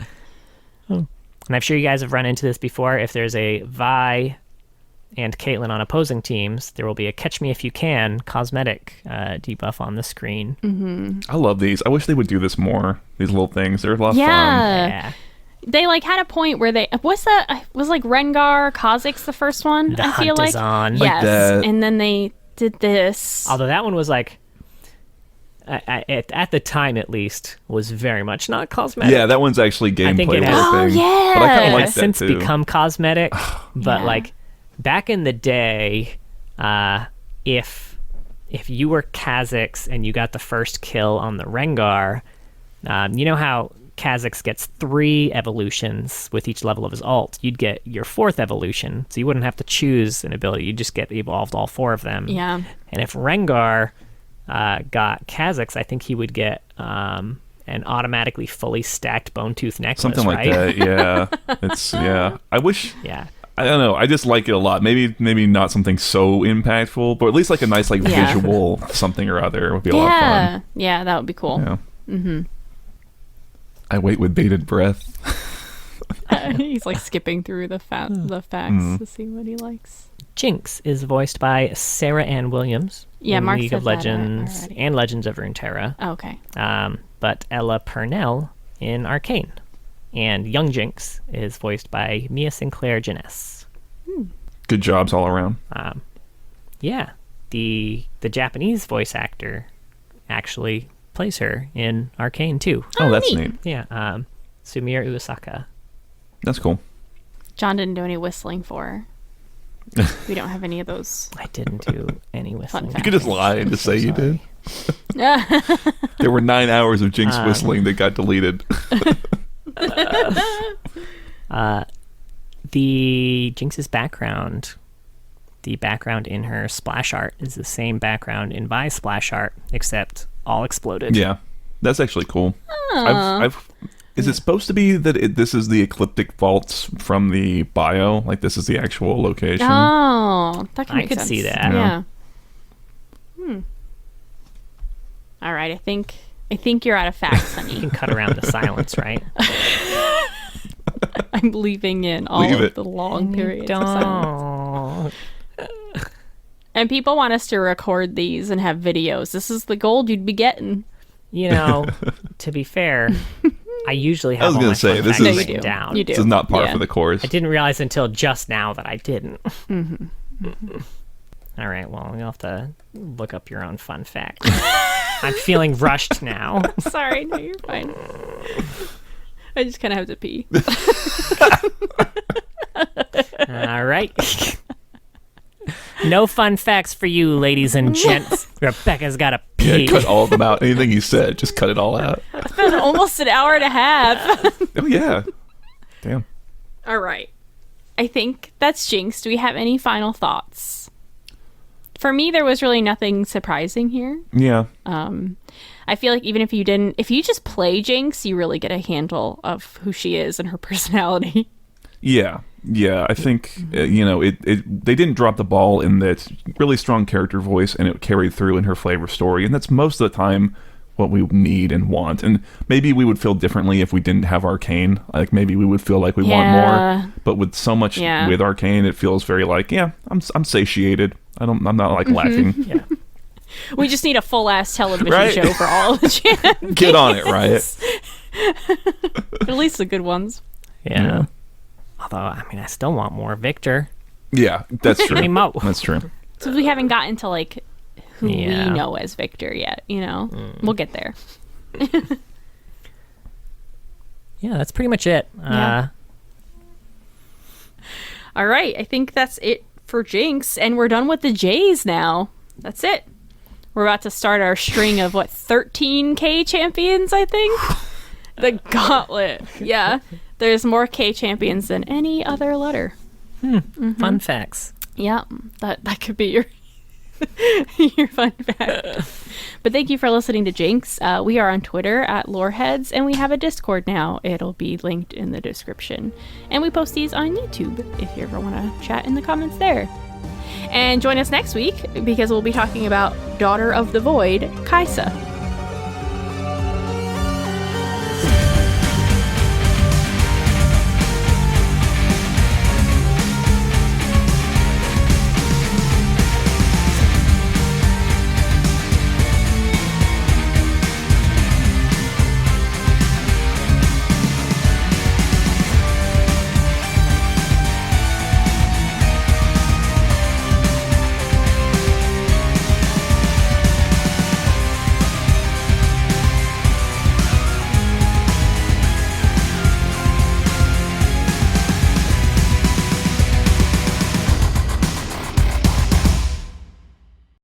And I'm sure you guys have run into this before. If there's a Vi and Caitlyn on opposing teams, there will be a Catch Me If You Can cosmetic debuff on the screen. I love these. I wish they would do this more. These little things. They're a lot of fun. Yeah. They like had a point where they was like Rengar Kha'Zix the first one. The I feel hunt is like on. yes, that. and then they did this. Although that one was like, at the time at least, was very much not cosmetic. Yeah, that one's actually gameplay. think it has- Oh, yeah. But I kind It of like It's that since too. become cosmetic, but Yeah. like back in the day, if you were Kha'Zix and you got the first kill on the Rengar, you know how Kha'Zix gets 3 evolutions with each level of his ult. You'd get your 4th evolution, so you wouldn't have to choose an ability. You just get evolved all 4 of them. Yeah. And if Rengar got Kha'Zix, I think he would get an automatically fully stacked bone tooth necklace. Something like right? that. Yeah. It's I wish. Yeah. I don't know. I just like it a lot. Maybe not something so impactful, but at least like a nice Yeah. visual something or other would be a lot of fun. Yeah, that would be cool. Yeah. I wait with bated breath. He's like skipping through the facts to see what he likes. Jinx is voiced by Sarah Ann Williams Yeah, in Mark League said of that Legends already. and Legends of Runeterra, Oh, okay. but Ella Purnell in Arcane. And young Jinx is voiced by Mia Sinclair Janess. Good jobs all around. Yeah, the Japanese voice actor actually plays her in Arcane too. Oh, that's neat. neat. Yeah, Sumire Uesaka. That's cool. John didn't do any whistling for her. We don't have any of those. I didn't do any whistling. fact. You could just lie and just say you did. Yeah. There were 9 hours of Jinx whistling that got deleted. The Jinx's background, the background in her splash art is the same background in Vi's splash art, except all exploded. Yeah, that's actually cool. Is it supposed to be that this is the ecliptic vaults from the bio? Like this is the actual location? Oh, that can I make could sense. see that. Yeah. All right, I think you're out of facts, You honey. can cut around the silence, right? I'm leaving in all Leave of it. the long periods of silence. Don't. And people want us to record these and have videos. This is the gold you'd be getting. You know, to be fair, I usually have I was all gonna my say, fun this facts is- written No, you do. down. You do. This is not par Yeah. for the course. I didn't realize until just now that I didn't. All right, well, you'll have to look up your own fun facts. I'm feeling rushed now. Sorry, no, you're fine. I just kind of have to pee. All right. No fun facts for you, ladies and gents. Rebecca's got to pee. Yeah, cut all of them out. Anything he said, just cut it all out. It's been almost an hour and a half. Oh yeah. Damn. All right. I think that's Jinx. Do we have any final thoughts? For me, there was really nothing surprising here. Yeah. I feel like even if you just play Jinx, you really get a handle of who she is and her personality. Yeah. Yeah. I think they didn't drop the ball in that really strong character voice, and it carried through in her flavor story, and that's most of the time what we need and want. And maybe we would feel differently if we didn't have Arcane. Like maybe we would feel like we want more. But with so much with Arcane, it feels very like, yeah, I'm satiated. I'm not like lacking. Yeah. We just need a full-ass television Right? show for all of the champions. Get on it, Riot. At least the good ones. Yeah. Although, I mean, I still want more Victor. Yeah, that's true. Mo. That's true. So we haven't gotten to like who Yeah. we know as Victor yet, you know? We'll get there. Yeah, that's pretty much it. Yeah. All right, I think that's it for Jinx, and we're done with the J's now. That's it. We're about to start our string of 13 K champions, I think. The gauntlet. Yeah. There's more K champions than any other letter. Fun facts. Yeah. That could be your your fun fact. But thank you for listening to Jinx. We are on Twitter at Loreheads, and we have a Discord now. It'll be linked in the description. And we post these on YouTube if you ever want to chat in the comments there. And join us next week because we'll be talking about Daughter of the Void, Kaisa.